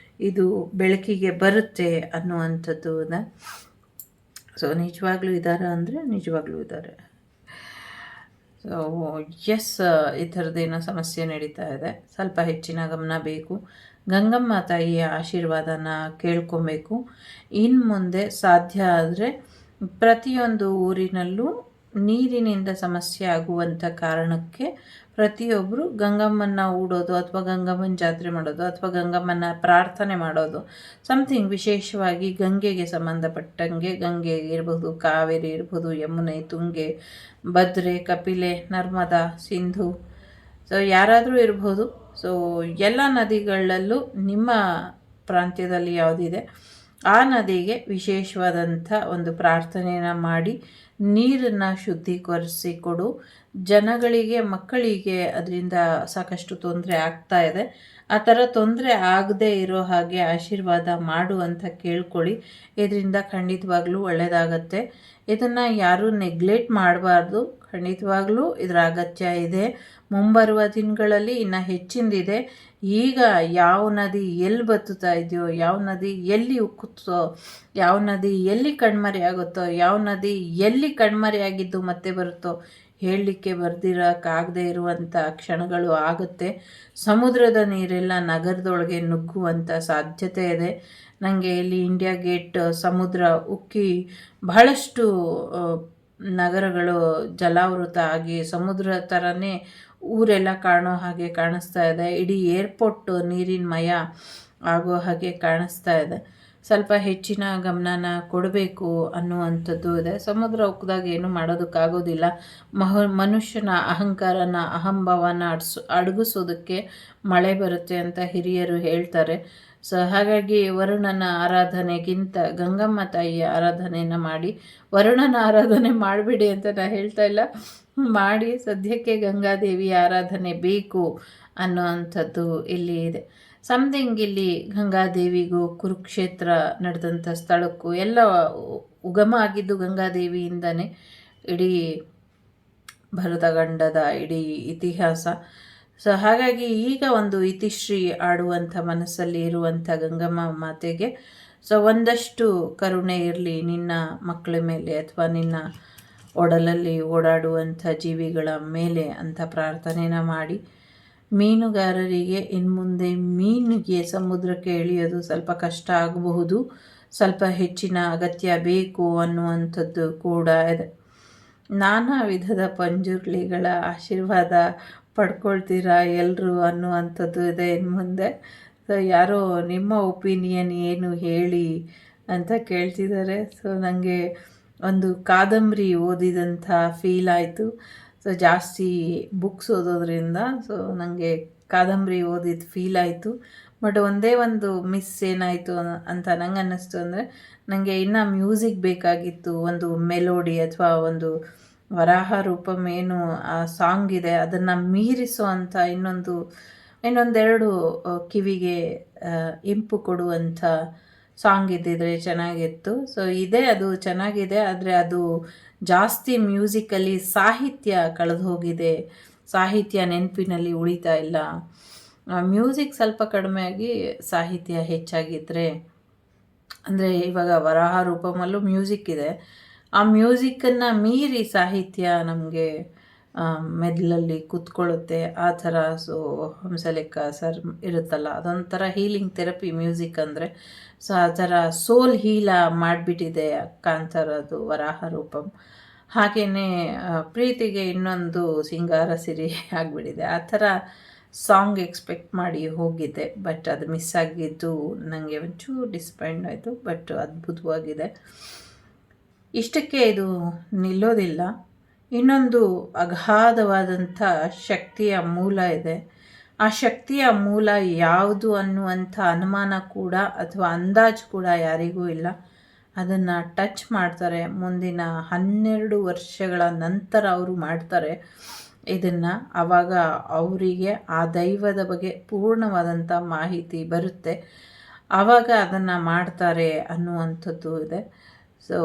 [SPEAKER 2] ಇದು ಬೆಳಕಿಗೆ ಬರುತ್ತೆ ಅನ್ನುವಂಥದ್ದು ಇದೆ. ಸೊ ನಿಜವಾಗ್ಲೂ ಇದ್ದಾರೆ ಅಂದರೆ ನಿಜವಾಗ್ಲೂ ಇದ್ದಾರೆ. ಸೊ ಎಸ್, ಈ ಥರದ್ದೇನೋ ಸಮಸ್ಯೆ ನಡೀತಾ ಇದೆ. ಸ್ವಲ್ಪ ಹೆಚ್ಚಿನ ಗಮನ ಬೇಕು. ಗಂಗಮ್ಮ ತಾಯಿಯ ಆಶೀರ್ವಾದನ ಕೇಳ್ಕೊಬೇಕು. ಇನ್ನು ಮುಂದೆ ಸಾಧ್ಯ ಆದರೆ ಪ್ರತಿಯೊಂದು ಊರಿನಲ್ಲೂ ನೀರಿನಿಂದ ಸಮಸ್ಯೆ ಆಗುವಂಥ ಕಾರಣಕ್ಕೆ ಪ್ರತಿಯೊಬ್ಬರು ಗಂಗಮ್ಮನ ಹೂಡೋದು ಅಥವಾ ಗಂಗಮ್ಮನ ಜಾತ್ರೆ ಮಾಡೋದು ಅಥವಾ ಗಂಗಮ್ಮನ ಪ್ರಾರ್ಥನೆ ಮಾಡೋದು, ಸಮಥಿಂಗ್ ವಿಶೇಷವಾಗಿ ಗಂಗೆಗೆ ಸಂಬಂಧಪಟ್ಟಂಗೆ, ಗಂಗೆ ಇರ್ಬೋದು, ಕಾವೇರಿ ಇರ್ಬೋದು, ಯಮುನೆ, ತುಂಗೆ, ಭದ್ರೆ, ಕಪಿಲೆ, ನರ್ಮದಾ, ಸಿಂಧು, ಸೊ ಯಾರಾದರೂ ಇರ್ಬೋದು. ಸೊ ಎಲ್ಲ ನದಿಗಳಲ್ಲೂ ನಿಮ್ಮ ಪ್ರಾಂತ್ಯದಲ್ಲಿ ಯಾವುದಿದೆ ಆ ನದಿಗೆ ವಿಶೇಷವಾದಂಥ ಒಂದು ಪ್ರಾರ್ಥನೆಯನ್ನು ಮಾಡಿ ನೀರನ್ನು ಶುದ್ಧೀಕರಿಸಿ ಕೊಡು. ಜನಗಳಿಗೆ, ಮಕ್ಕಳಿಗೆ ಅದರಿಂದ ಸಾಕಷ್ಟು ತೊಂದರೆ ಆಗ್ತಾ ಇದೆ. ಆ ಥರ ತೊಂದರೆ ಆಗದೆ ಇರೋ ಹಾಗೆ ಆಶೀರ್ವಾದ ಮಾಡು ಅಂತ ಕೇಳ್ಕೊಳ್ಳಿ. ಇದರಿಂದ ಖಂಡಿತವಾಗ್ಲೂ ಒಳ್ಳೆಯದಾಗತ್ತೆ. ಇದನ್ನು ಯಾರೂ ನೆಗ್ಲೆಕ್ಟ್ ಮಾಡಬಾರ್ದು. ಖಂಡಿತವಾಗ್ಲೂ ಇದರ ಅಗತ್ಯ ಇದೆ. ಮುಂಬರುವ ದಿನಗಳಲ್ಲಿ ಇನ್ನು ಹೆಚ್ಚಿಂದಿದೆ. ಈಗ ಯಾವ ನದಿ ಎಲ್ಲಿ ಬತ್ತುತ್ತಾ ಇದೆಯೋ, ಯಾವ ನದಿ ಎಲ್ಲಿ ಉಕ್ಕುತ್ತೋ, ಯಾವ ನದಿ ಎಲ್ಲಿ ಕಣ್ಮರೆಯಾಗುತ್ತೋ, ಯಾವ ನದಿ ಎಲ್ಲಿ ಕಣ್ಮರೆಯಾಗಿದ್ದು ಮತ್ತೆ ಬರುತ್ತೋ ಹೇಳಲಿಕ್ಕೆ ಬರ್ದಿರೋಕ್ಕಾಗದೇ ಇರುವಂಥ ಕ್ಷಣಗಳು ಆಗುತ್ತೆ. ಸಮುದ್ರದ ನೀರೆಲ್ಲ ನಗರದೊಳಗೆ ನುಗ್ಗುವಂಥ ಸಾಧ್ಯತೆ ಇದೆ. ನನಗೆ ಇಲ್ಲಿ ಇಂಡಿಯಾ ಗೇಟ್ ಸಮುದ್ರ ಉಕ್ಕಿ ಬಹಳಷ್ಟು ನಗರಗಳು ಜಲಾವೃತ ಆಗಿ ಸಮುದ್ರ ಥರನೇ ಊರೆಲ್ಲ ಕಾಣೋ ಹಾಗೆ ಕಾಣಿಸ್ತಾ ಇದೆ. ಇಡೀ ಏರ್ಪೋರ್ಟ್ ನೀರಿನ ಮಯ ಆಗೋ ಹಾಗೆ ಕಾಣಿಸ್ತಾ ಇದೆ. ಸ್ವಲ್ಪ ಹೆಚ್ಚಿನ ಗಮನನ ಕೊಡಬೇಕು ಅನ್ನುವಂಥದ್ದು ಇದೆ. ಸಮುದ್ರ ಉಕ್ಕಿದಾಗ ಏನು ಮಾಡೋದಕ್ಕಾಗೋದಿಲ್ಲ. ಮನುಷ್ಯನ ಅಹಂಕಾರನ, ಅಹಂಭಾವನ ಅಡಗಿಸೋದಕ್ಕೆ ಮಳೆ ಬರುತ್ತೆ ಅಂತ ಹಿರಿಯರು ಹೇಳ್ತಾರೆ. ಸೊ ಹಾಗಾಗಿ ವರುಣನ ಆರಾಧನೆಗಿಂತ ಗಂಗಮ್ಮ ತಾಯಿಯ ಆರಾಧನೆಯನ್ನು ಮಾಡಿ, ವರುಣನ ಆರಾಧನೆ ಮಾಡಿಬಿಡಿ ಅಂತ ನಾನು ಹೇಳ್ತಾ ಇಲ್ಲ, ಮಾಡಿ. ಸದ್ಯಕ್ಕೆ ಗಂಗಾದೇವಿಯ ಆರಾಧನೆ ಬೇಕು ಅನ್ನೋ ಅಂಥದ್ದು ಇಲ್ಲಿ ಇದೆ. ಸಮಥಿಂಗ್ ಇಲ್ಲಿ ಗಂಗಾದೇವಿಗೂ ಕುರುಕ್ಷೇತ್ರ ನಡೆದಂಥ ಸ್ಥಳಕ್ಕೂ ಎಲ್ಲ ಉಗಮ ಆಗಿದ್ದು ಗಂಗಾದೇವಿಯಿಂದನೇ. ಇಡೀ ಭರತಖಂಡದ ಇಡೀ ಇತಿಹಾಸ. ಸೊ ಹಾಗಾಗಿ ಈಗ ಒಂದು ಇತಿಶ್ರೀ ಆಡುವಂಥ ಮನಸ್ಸಲ್ಲಿ ಇರುವಂಥ ಗಂಗಮ್ಮ ಮಾತೆಗೆ ಸೊ ಒಂದಷ್ಟು ಕರುಣೆ ಇರಲಿ ನಿನ್ನ ಮಕ್ಕಳ ಮೇಲೆ ಅಥವಾ ನಿನ್ನ ಒಡಲಲ್ಲಿ ಓಡಾಡುವಂಥ ಜೀವಿಗಳ ಮೇಲೆ ಅಂತ ಪ್ರಾರ್ಥನೆನ ಮಾಡಿ. ಮೀನುಗಾರರಿಗೆ ಇನ್ನು ಮುಂದೆ ಮೀನಿಗೆ ಸಮುದ್ರಕ್ಕೆ ಇಳಿಯೋದು ಸ್ವಲ್ಪ ಕಷ್ಟ ಆಗಬಹುದು, ಸ್ವಲ್ಪ ಹೆಚ್ಚಿನ ಅಗತ್ಯ ಬೇಕು ಅನ್ನುವಂಥದ್ದು ಕೂಡ ಇದೆ. ನಾನಾ ವಿಧದ ಪಂಜುರ್ಲಿಗಳ ಆಶೀರ್ವಾದ ಪಡ್ಕೊಳ್ತೀರಾ ಎಲ್ಲರೂ ಅನ್ನುವಂಥದ್ದು ಇದೆ ಇನ್ನು ಮುಂದೆ. ಸೊ ಯಾರೋ ನಿಮ್ಮ ಒಪಿನಿಯನ್ ಏನು ಹೇಳಿ ಅಂತ ಕೇಳ್ತಿದ್ದಾರೆ. ಸೊ ನನಗೆ ಒಂದು ಕಾದಂಬರಿ ಓದಿದಂಥ ಫೀಲ್ ಆಯಿತು. ಸೊ ಜಾಸ್ತಿ ಬುಕ್ಸ್ ಓದೋದ್ರಿಂದ ಸೊ ನನಗೆ ಕಾದಂಬರಿ ಓದಿದ ಫೀಲ್ ಆಯಿತು. ಬಟ್ ಒಂದೇ ಒಂದು ಮಿಸ್ ಏನಾಯಿತು ಅಂತ ನಂಗೆ ಅನ್ನಿಸ್ತು ಅಂದರೆ, ನನಗೆ ಇನ್ನೂ ಮ್ಯೂಸಿಕ್ ಬೇಕಾಗಿತ್ತು. ಒಂದು ಮೆಲೋಡಿ ಅಥವಾ ಒಂದು ವರಾಹ ರೂಪಮ್ ಏನು ಆ ಸಾಂಗ್ ಇದೆ ಅದನ್ನು ಮೀರಿಸೋ ಅಂಥ ಇನ್ನೊಂದೆರಡು ಕಿವಿಗೆ ಇಂಪು ಕೊಡುವಂಥ ಸಾಂಗ್ ಇದ್ದಿದ್ರೆ ಚೆನ್ನಾಗಿತ್ತು. ಸೊ ಅದು ಚೆನ್ನಾಗಿದೆ, ಆದರೆ ಅದು ಜಾಸ್ತಿ ಮ್ಯೂಸಿಕಲ್ಲಿ ಸಾಹಿತ್ಯ ಕಳೆದು ಹೋಗಿದೆ, ಸಾಹಿತ್ಯ ನೆನಪಿನಲ್ಲಿ ಉಳಿತಾ ಇಲ್ಲ. ಮ್ಯೂಸಿಕ್ ಸ್ವಲ್ಪ ಕಡಿಮೆಯಾಗಿ ಸಾಹಿತ್ಯ ಹೆಚ್ಚಾಗಿದ್ದರೆ, ಅಂದರೆ ಇವಾಗ ವರಾಹ ರೂಪಮಲ್ಲೂ ಮ್ಯೂಸಿಕ್ ಇದೆ, ಆ ಮ್ಯೂಸಿಕ್ಕನ್ನು ಮೀರಿ ಸಾಹಿತ್ಯ ನಮಗೆ ಮೆದುಳಲ್ಲಿ ಕೂತ್ಕೊಳ್ಳುತ್ತೆ ಆ ಥರ. ಸೊ ಹಂಸಲೇಖ ಸರ್ ಇರುತ್ತಲ್ಲ, ಅದೊಂಥರ ಹೀಲಿಂಗ್ ಥೆರಪಿ ಮ್ಯೂಸಿಕ್ ಅಂದರೆ. ಸೊ ಆ ಥರ ಸೋಲ್ ಹೀಲ ಮಾಡಿಬಿಟ್ಟಿದೆ ಕಾಂತಾರದು ವರಾಹ ರೂಪಂ. ಹಾಗೆಯೇ ಪ್ರೀತಿಗೆ ಇನ್ನೊಂದು ಸಿಂಗಾರ ಸಿರಿ ಆಗಿಬಿಟ್ಟಿದೆ. ಆ ಥರ ಸಾಂಗ್ ಎಕ್ಸ್ಪೆಕ್ಟ್ ಮಾಡಿ ಹೋಗಿದ್ದೆ, ಬಟ್ ಅದು ಮಿಸ್ ಆಗಿದ್ದು ನನಗೆ ಒಂಚೂರು ಡಿಸಪಾಯಿಂಟ್ ಆಯಿತು. ಬಟ್ ಅದ್ಭುತವಾಗಿದೆ. ಇಷ್ಟಕ್ಕೆ ಇದು ನಿಲ್ಲೋದಿಲ್ಲ. ಇನ್ನೊಂದು ಅಗಾಧವಾದಂಥ ಶಕ್ತಿಯ ಮೂಲ ಇದೆ. ಆ ಆ ಶಕ್ತಿಯ ಮೂಲ ಯಾವುದು ಅನ್ನುವಂಥ ಅನುಮಾನ ಕೂಡ ಅಥವಾ ಅಂದಾಜು ಕೂಡ ಯಾರಿಗೂ ಇಲ್ಲ. ಅದನ್ನು ಟಚ್ ಮಾಡ್ತಾರೆ. ಮುಂದಿನ 12 ವರ್ಷಗಳ ನಂತರ ಅವರು ಮಾಡ್ತಾರೆ ಇದನ್ನು. ಆವಾಗ ಅವರಿಗೆ ಆ ದೈವದ ಬಗ್ಗೆ ಪೂರ್ಣವಾದಂಥ ಮಾಹಿತಿ ಬರುತ್ತೆ. ಆವಾಗ ಅದನ್ನು ಮಾಡ್ತಾರೆ ಅನ್ನುವಂಥದ್ದು ಇದೆ. ಸೊ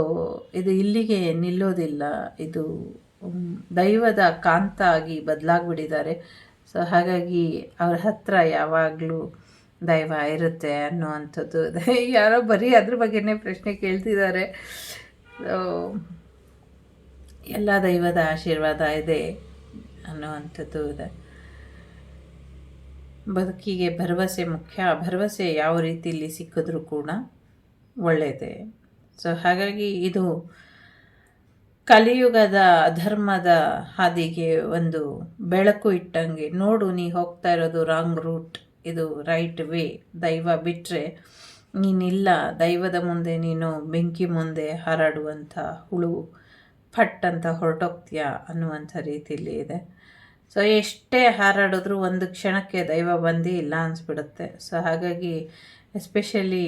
[SPEAKER 2] ಇದು ಇಲ್ಲಿಗೆ ನಿಲ್ಲೋದಿಲ್ಲ. ಇದು ದೈವದ ಕಾಂತ ಆಗಿ ಬದಲಾಗ್ಬಿಟ್ಟಿದ್ದಾರೆ. ಸೊ ಹಾಗಾಗಿ ಅವ್ರ ಹತ್ರ ಯಾವಾಗಲೂ ದೈವ ಇರುತ್ತೆ ಅನ್ನುವಂಥದ್ದು ಇದೆ. ಯಾರೋ ಬರೀ ಅದ್ರ ಬಗ್ಗೆನೇ ಪ್ರಶ್ನೆ ಕೇಳ್ತಿದ್ದಾರೆ. ಎಲ್ಲ ದೈವದ ಆಶೀರ್ವಾದ ಇದೆ ಅನ್ನುವಂಥದ್ದು ಇದೆ. ಬದುಕಿಗೆ ಭರವಸೆ ಮುಖ್ಯ. ಭರವಸೆ ಯಾವ ರೀತಿಯಲ್ಲಿ ಸಿಕ್ಕಿದ್ರೂ ಕೂಡ ಒಳ್ಳೆಯದೇ. ಸೊ ಹಾಗಾಗಿ ಇದು ಕಲಿಯುಗದ ಅಧರ್ಮದ ಹಾದಿಗೆ ಒಂದು ಬೆಳಕು ಇಟ್ಟಂಗೆ. ನೋಡು, ನೀ ಹೋಗ್ತಾ ಇರೋದು ರಾಂಗ್ ರೂಟ್, ಇದು ರೈಟ್ ವೇ. ದೈವ ಬಿಟ್ಟರೆ ನೀನಿಲ್ಲ. ದೈವದ ಮುಂದೆ ನೀನು ಬೆಂಕಿ ಮುಂದೆ ಹಾರಾಡುವಂಥ ಹುಳು, ಫಟ್ ಅಂತ ಹೊರಟೋಗ್ತೀಯ ಅನ್ನುವಂಥ ರೀತಿಯಲ್ಲಿ ಇದೆ. ಸೊ ಎಷ್ಟೇ ಹಾರಾಡಿದ್ರೂ ಒಂದು ಕ್ಷಣಕ್ಕೆ ದೈವ ಬಂದು ಇಲ್ಲ ಅನಿಸ್ಬಿಡುತ್ತೆ. ಸೊ ಹಾಗಾಗಿ ಎಸ್ಪೆಷಲಿ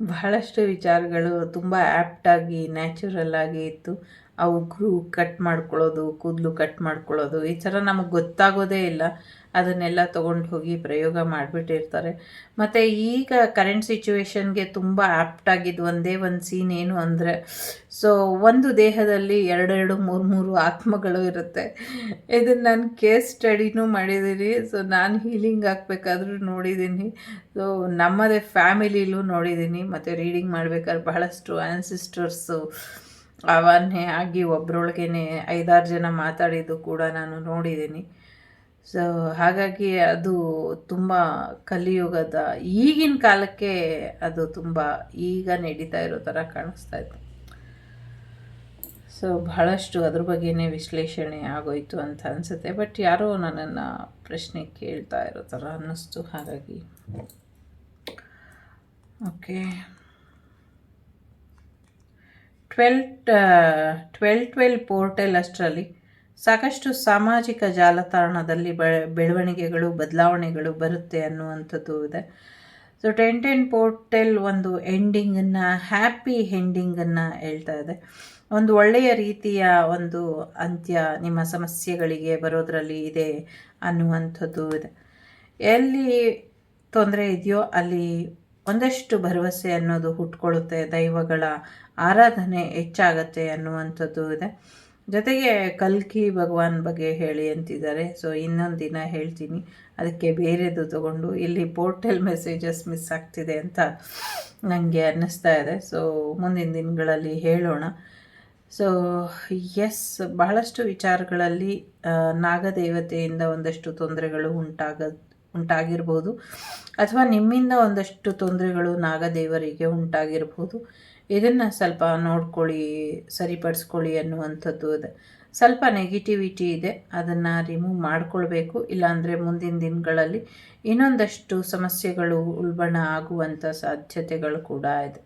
[SPEAKER 2] ಬಹಳಷ್ಟು ವಿಚಾರಗಳು ತುಂಬ ಆ್ಯಪ್ಟಾಗಿ ನ್ಯಾಚುರಲ್ ಆಗಿ ಇತ್ತು. ಅವು ಕಟ್ ಮಾಡ್ಕೊಳ್ಳೋದು, ಕೂದಲು ಕಟ್ ಮಾಡ್ಕೊಳ್ಳೋದು, ಈ ಥರ ನಮಗೆ ಗೊತ್ತಾಗೋದೇ ಇಲ್ಲ. ಅದನ್ನೆಲ್ಲ ತೊಗೊಂಡು ಹೋಗಿ ಪ್ರಯೋಗ ಮಾಡಿಬಿಟ್ಟಿರ್ತಾರೆ. ಮತ್ತು ಈಗ ಕರೆಂಟ್ ಸಿಚುವೇಶನ್ಗೆ ತುಂಬ ಆ್ಯಪ್ಟಾಗಿದ್ದು ಒಂದೇ ಒಂದು ಸೀನ್ ಏನು ಅಂದರೆ, ಸೊ ಒಂದು ದೇಹದಲ್ಲಿ 2 3 ಆತ್ಮಗಳು ಇರುತ್ತೆ. ಇದನ್ನು ನಾನು ಕೇಸ್ ಸ್ಟಡಿನೂ ಮಾಡಿದ್ದೀನಿ. ಸೊ ನಾನು ಹೀಲಿಂಗ್ ಹಾಕ್ಬೇಕಾದ್ರೂ ನೋಡಿದ್ದೀನಿ. ಸೊ ನಮ್ಮದೇ ಫ್ಯಾಮಿಲಿಲೂ ನೋಡಿದ್ದೀನಿ. ಮತ್ತು ರೀಡಿಂಗ್ ಮಾಡಬೇಕಾದ್ರೆ ಬಹಳಷ್ಟು ಆ್ಯನ್ಸಿಸ್ಟರ್ಸು ಅವನ್ನೇ ಆಗಿ ಒಬ್ಬರೊಳಗೇ 5-6 ಜನ ಮಾತಾಡಿದ್ದು ಕೂಡ ನಾನು ನೋಡಿದ್ದೀನಿ. ಸೊ ಹಾಗಾಗಿ ಅದು ತುಂಬ ಕಲಿಯುಗದ ಈಗಿನ ಕಾಲಕ್ಕೆ ಅದು ತುಂಬ ಈಗ ನಡೀತಾ ಇರೋ ಥರ ಕಾಣಿಸ್ತಾ ಇತ್ತು. ಸೊ ಬಹಳಷ್ಟು ಅದ್ರ ಬಗ್ಗೆನೇ ವಿಶ್ಲೇಷಣೆ ಆಗೋಯ್ತು ಅಂತ ಅನಿಸುತ್ತೆ. ಬಟ್ ಯಾರೋ ನನ್ನನ್ನು ಪ್ರಶ್ನೆ ಕೇಳ್ತಾ ಇರೋ ಥರ ಅನ್ನಿಸ್ತು. ಹಾಗಾಗಿ ಓಕೆ, 12 ಪೋರ್ಟಲ್ ಅಷ್ಟರಲ್ಲಿ ಸಾಕಷ್ಟು ಸಾಮಾಜಿಕ ಜಾಲತಾಣದಲ್ಲಿ ಬೆಳವಣಿಗೆಗಳು, ಬದಲಾವಣೆಗಳು ಬರುತ್ತೆ ಅನ್ನುವಂಥದ್ದು ಇದೆ. ಸೊ 10 ಪೋರ್ಟಲ್ ಒಂದು ಎಂಡಿಂಗನ್ನು, ಹ್ಯಾಪಿ ಎಂಡಿಂಗನ್ನು ಹೇಳ್ತಾ ಇದೆ. ಒಂದು ಒಳ್ಳೆಯ ರೀತಿಯ ಒಂದು ಅಂತ್ಯ ನಿಮ್ಮ ಸಮಸ್ಯೆಗಳಿಗೆ ಬರೋದರಲ್ಲಿ ಇದೆ ಅನ್ನುವಂಥದ್ದು ಇದೆ. ಎಲ್ಲಿ ತೊಂದರೆ ಇದೆಯೋ ಅಲ್ಲಿ ಒಂದಷ್ಟು ಭರವಸೆ ಅನ್ನೋದು ಹುಟ್ಕೊಳ್ಳುತ್ತೆ. ದೈವಗಳ ಆರಾಧನೆ ಹೆಚ್ಚಾಗತ್ತೆ ಅನ್ನುವಂಥದ್ದು ಇದೆ. ಜೊತೆಗೆ ಕಲ್ಕಿ ಭಗವಾನ್ ಬಗ್ಗೆ ಹೇಳಿ ಅಂತಿದ್ದಾರೆ. ಸೊ ಇನ್ನೊಂದು ದಿನ ಹೇಳ್ತೀನಿ, ಅದಕ್ಕೆ ಬೇರೆದು ತಗೊಂಡು. ಇಲ್ಲಿ ಪೋರ್ಟಲ್ ಮೆಸೇಜಸ್ ಮಿಸ್ ಆಗ್ತಿದೆ ಅಂತ ನನಗೆ ಅನ್ನಿಸ್ತಾ ಇದೆ. ಸೊ ಮುಂದಿನ ದಿನಗಳಲ್ಲಿ ಹೇಳೋಣ. ಸೊ ಎಸ್, ಬಹಳಷ್ಟು ವಿಚಾರಗಳಲ್ಲಿ ನಾಗದೇವತೆಯಿಂದ ಒಂದಷ್ಟು ತೊಂದರೆಗಳು ಉಂಟಾಗಿರ್ಬೋದು, ಅಥವಾ ನಿಮ್ಮಿಂದ ಒಂದಷ್ಟು ತೊಂದರೆಗಳು ನಾಗದೇವರಿಗೆ ಉಂಟಾಗಿರ್ಬೋದು. ಇದನ್ನು ಸ್ವಲ್ಪ ನೋಡ್ಕೊಳ್ಳಿ, ಸರಿಪಡಿಸ್ಕೊಳ್ಳಿ ಅನ್ನುವಂಥದ್ದು ಇದೆ. ಸ್ವಲ್ಪ ನೆಗೆಟಿವಿಟಿ ಇದೆ, ಅದನ್ನು ರಿಮೂವ್ ಮಾಡ್ಕೊಳ್ಬೇಕು. ಇಲ್ಲಾಂದರೆ ಮುಂದಿನ ದಿನಗಳಲ್ಲಿ ಇನ್ನೊಂದಷ್ಟು ಸಮಸ್ಯೆಗಳು ಉಲ್ಬಣ ಆಗುವಂಥ ಸಾಧ್ಯತೆಗಳು ಕೂಡ ಇದೆ.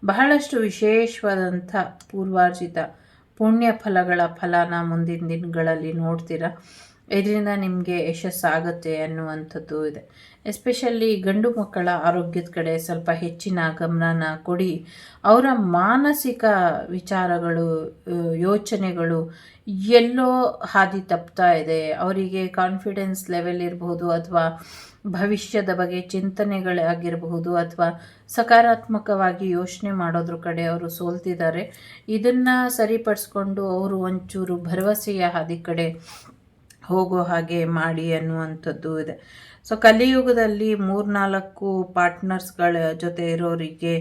[SPEAKER 2] ಬಹಳಷ್ಟು ವಿಶೇಷವಾದಂಥ ಪೂರ್ವಾರ್ಜಿತ ಪುಣ್ಯ ಫಲಗಳ ಫಲನ ಮುಂದಿನ ದಿನಗಳಲ್ಲಿ ನೋಡ್ತೀರಾ. ಇದರಿಂದ ನಿಮಗೆ ಯಶಸ್ಸಾಗುತ್ತೆ ಅನ್ನುವಂಥದ್ದು ಇದೆ. ಎಸ್ಪೆಷಲಿ ಗಂಡು ಮಕ್ಕಳ ಆರೋಗ್ಯದ ಕಡೆ ಸ್ವಲ್ಪ ಹೆಚ್ಚಿನ ಗಮನನ ಕೊಡಿ. ಅವರ ಮಾನಸಿಕ ವಿಚಾರಗಳು, ಯೋಚನೆಗಳು ಎಲ್ಲೋ ಹಾದಿ ತಪ್ತಾ ಇದೆ. ಅವರಿಗೆ ಕಾನ್ಫಿಡೆನ್ಸ್ ಲೆವೆಲ್ ಇರ್ಬೋದು, ಅಥವಾ ಭವಿಷ್ಯದ ಬಗ್ಗೆ ಚಿಂತನೆಗಳಾಗಿರಬಹುದು, ಅಥವಾ ಸಕಾರಾತ್ಮಕವಾಗಿ ಯೋಚನೆ ಮಾಡೋದ್ರ ಕಡೆ ಅವರು ಸೋಲ್ತಿದ್ದಾರೆ. ಇದನ್ನು ಸರಿಪಡಿಸ್ಕೊಂಡು ಅವರು ಒಂಚೂರು ಭರವಸೆಯ ಹಾದಿ ಕಡೆ ಹೋಗೋ ಹಾಗೆ ಮಾಡಿ ಅನ್ನುವಂಥದ್ದು ಇದೆ. ಸೊ ಕಲಿಯುಗದಲ್ಲಿ 3-4 ಪಾರ್ಟ್ನರ್ಸ್ಗಳ ಜೊತೆ ಇರೋರಿಗೆ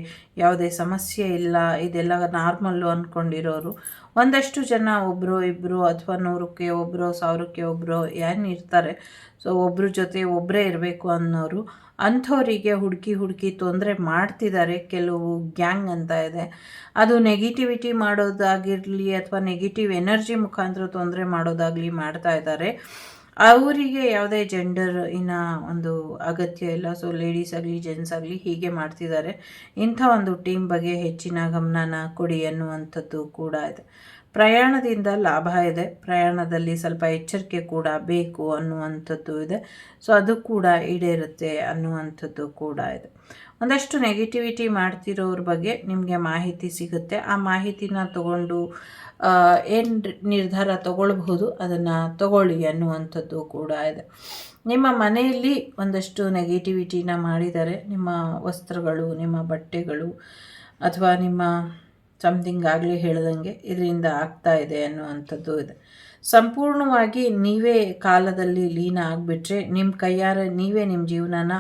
[SPEAKER 2] ಯಾವುದೇ ಸಮಸ್ಯೆ ಇಲ್ಲ, ಇದೆಲ್ಲ ನಾರ್ಮಲ್ಲು ಅಂದ್ಕೊಂಡಿರೋರು ಒಂದಷ್ಟು ಜನ, ಒಬ್ಬರು ಇಬ್ಬರು ಅಥವಾ 100ಕ್ಕೆ ಒಬ್ಬರು 1000ಕ್ಕೆ ಒಬ್ಬರು ಏನಿರ್ತಾರೆ. ಸೊ ಒಬ್ಬರ ಜೊತೆ ಒಬ್ಬರೇ ಇರಬೇಕು ಅನ್ನೋರು, ಅಂಥವರಿಗೆ ಹುಡುಕಿ ತೊಂದರೆ ಮಾಡ್ತಿದ್ದಾರೆ. ಕೆಲವು ಗ್ಯಾಂಗ್ ಅಂತ ಇದೆ, ಅದು ನೆಗೆಟಿವಿಟಿ ಮಾಡೋದಾಗಿರಲಿ ಅಥವಾ ನೆಗೆಟಿವ್ ಎನರ್ಜಿ ಮುಖಾಂತರ ತೊಂದರೆ ಮಾಡೋದಾಗಲಿ ಮಾಡ್ತಾ ಇದ್ದಾರೆ. ಅವರಿಗೆ ಯಾವುದೇ ಜೆಂಡರ್ ಒಂದು ಅಗತ್ಯ ಇಲ್ಲ. ಸೊ ಲೇಡೀಸ್ ಆಗಲಿ ಜೆಂಟ್ಸ್ ಆಗಲಿ ಹೀಗೆ ಮಾಡ್ತಿದ್ದಾರೆ. ಇಂಥ ಒಂದು ಟೀಮ್ ಬಗ್ಗೆ ಹೆಚ್ಚಿನ ಗಮನನ ಕೊಡಿ ಅನ್ನುವಂಥದ್ದು ಕೂಡ ಇದೆ. ಪ್ರಯಾಣದಿಂದ ಲಾಭ ಇದೆ, ಪ್ರಯಾಣದಲ್ಲಿ ಸ್ವಲ್ಪ ಎಚ್ಚರಿಕೆ ಕೂಡ ಬೇಕು ಅನ್ನುವಂಥದ್ದು ಇದೆ. ಸೊ ಅದು ಕೂಡ ಈಡೇರುತ್ತೆ ಅನ್ನುವಂಥದ್ದು ಕೂಡ ಇದೆ. ಒಂದಷ್ಟು ನೆಗೆಟಿವಿಟಿ ಮಾಡ್ತಿರೋರ ಬಗ್ಗೆ ನಿಮಗೆ ಮಾಹಿತಿ ಸಿಗುತ್ತೆ. ಆ ಮಾಹಿತಿನ ತಗೊಂಡು ಏನು ನಿರ್ಧಾರ ತಗೊಳ್ಬಹುದು ಅದನ್ನು ತಗೊಳ್ಳಿ ಅನ್ನುವಂಥದ್ದು ಕೂಡ ಇದೆ. ನಿಮ್ಮ ಮನೆಯಲ್ಲಿ ಒಂದಷ್ಟು ನೆಗೆಟಿವಿಟಿನ ಮಾಡಿದರೆ, ನಿಮ್ಮ ವಸ್ತ್ರಗಳು, ನಿಮ್ಮ ಬಟ್ಟೆಗಳು ಅಥವಾ ನಿಮ್ಮ ಸಮಥಿಂಗ್ ಆಗಲೇ ಹೇಳ್ದಂಗೆ ಇದರಿಂದ ಆಗ್ತಾ ಇದೆ ಅನ್ನುವಂಥದ್ದು ಇದೆ. ಸಂಪೂರ್ಣವಾಗಿ ನೀವೇ ಕಾಲದಲ್ಲಿ ಲೀನ ಆಗಿಬಿಟ್ರೆ, ನಿಮ್ಮ ಕೈಯಾರೆ ನೀವೇ ನಿಮ್ಮ ಜೀವನನ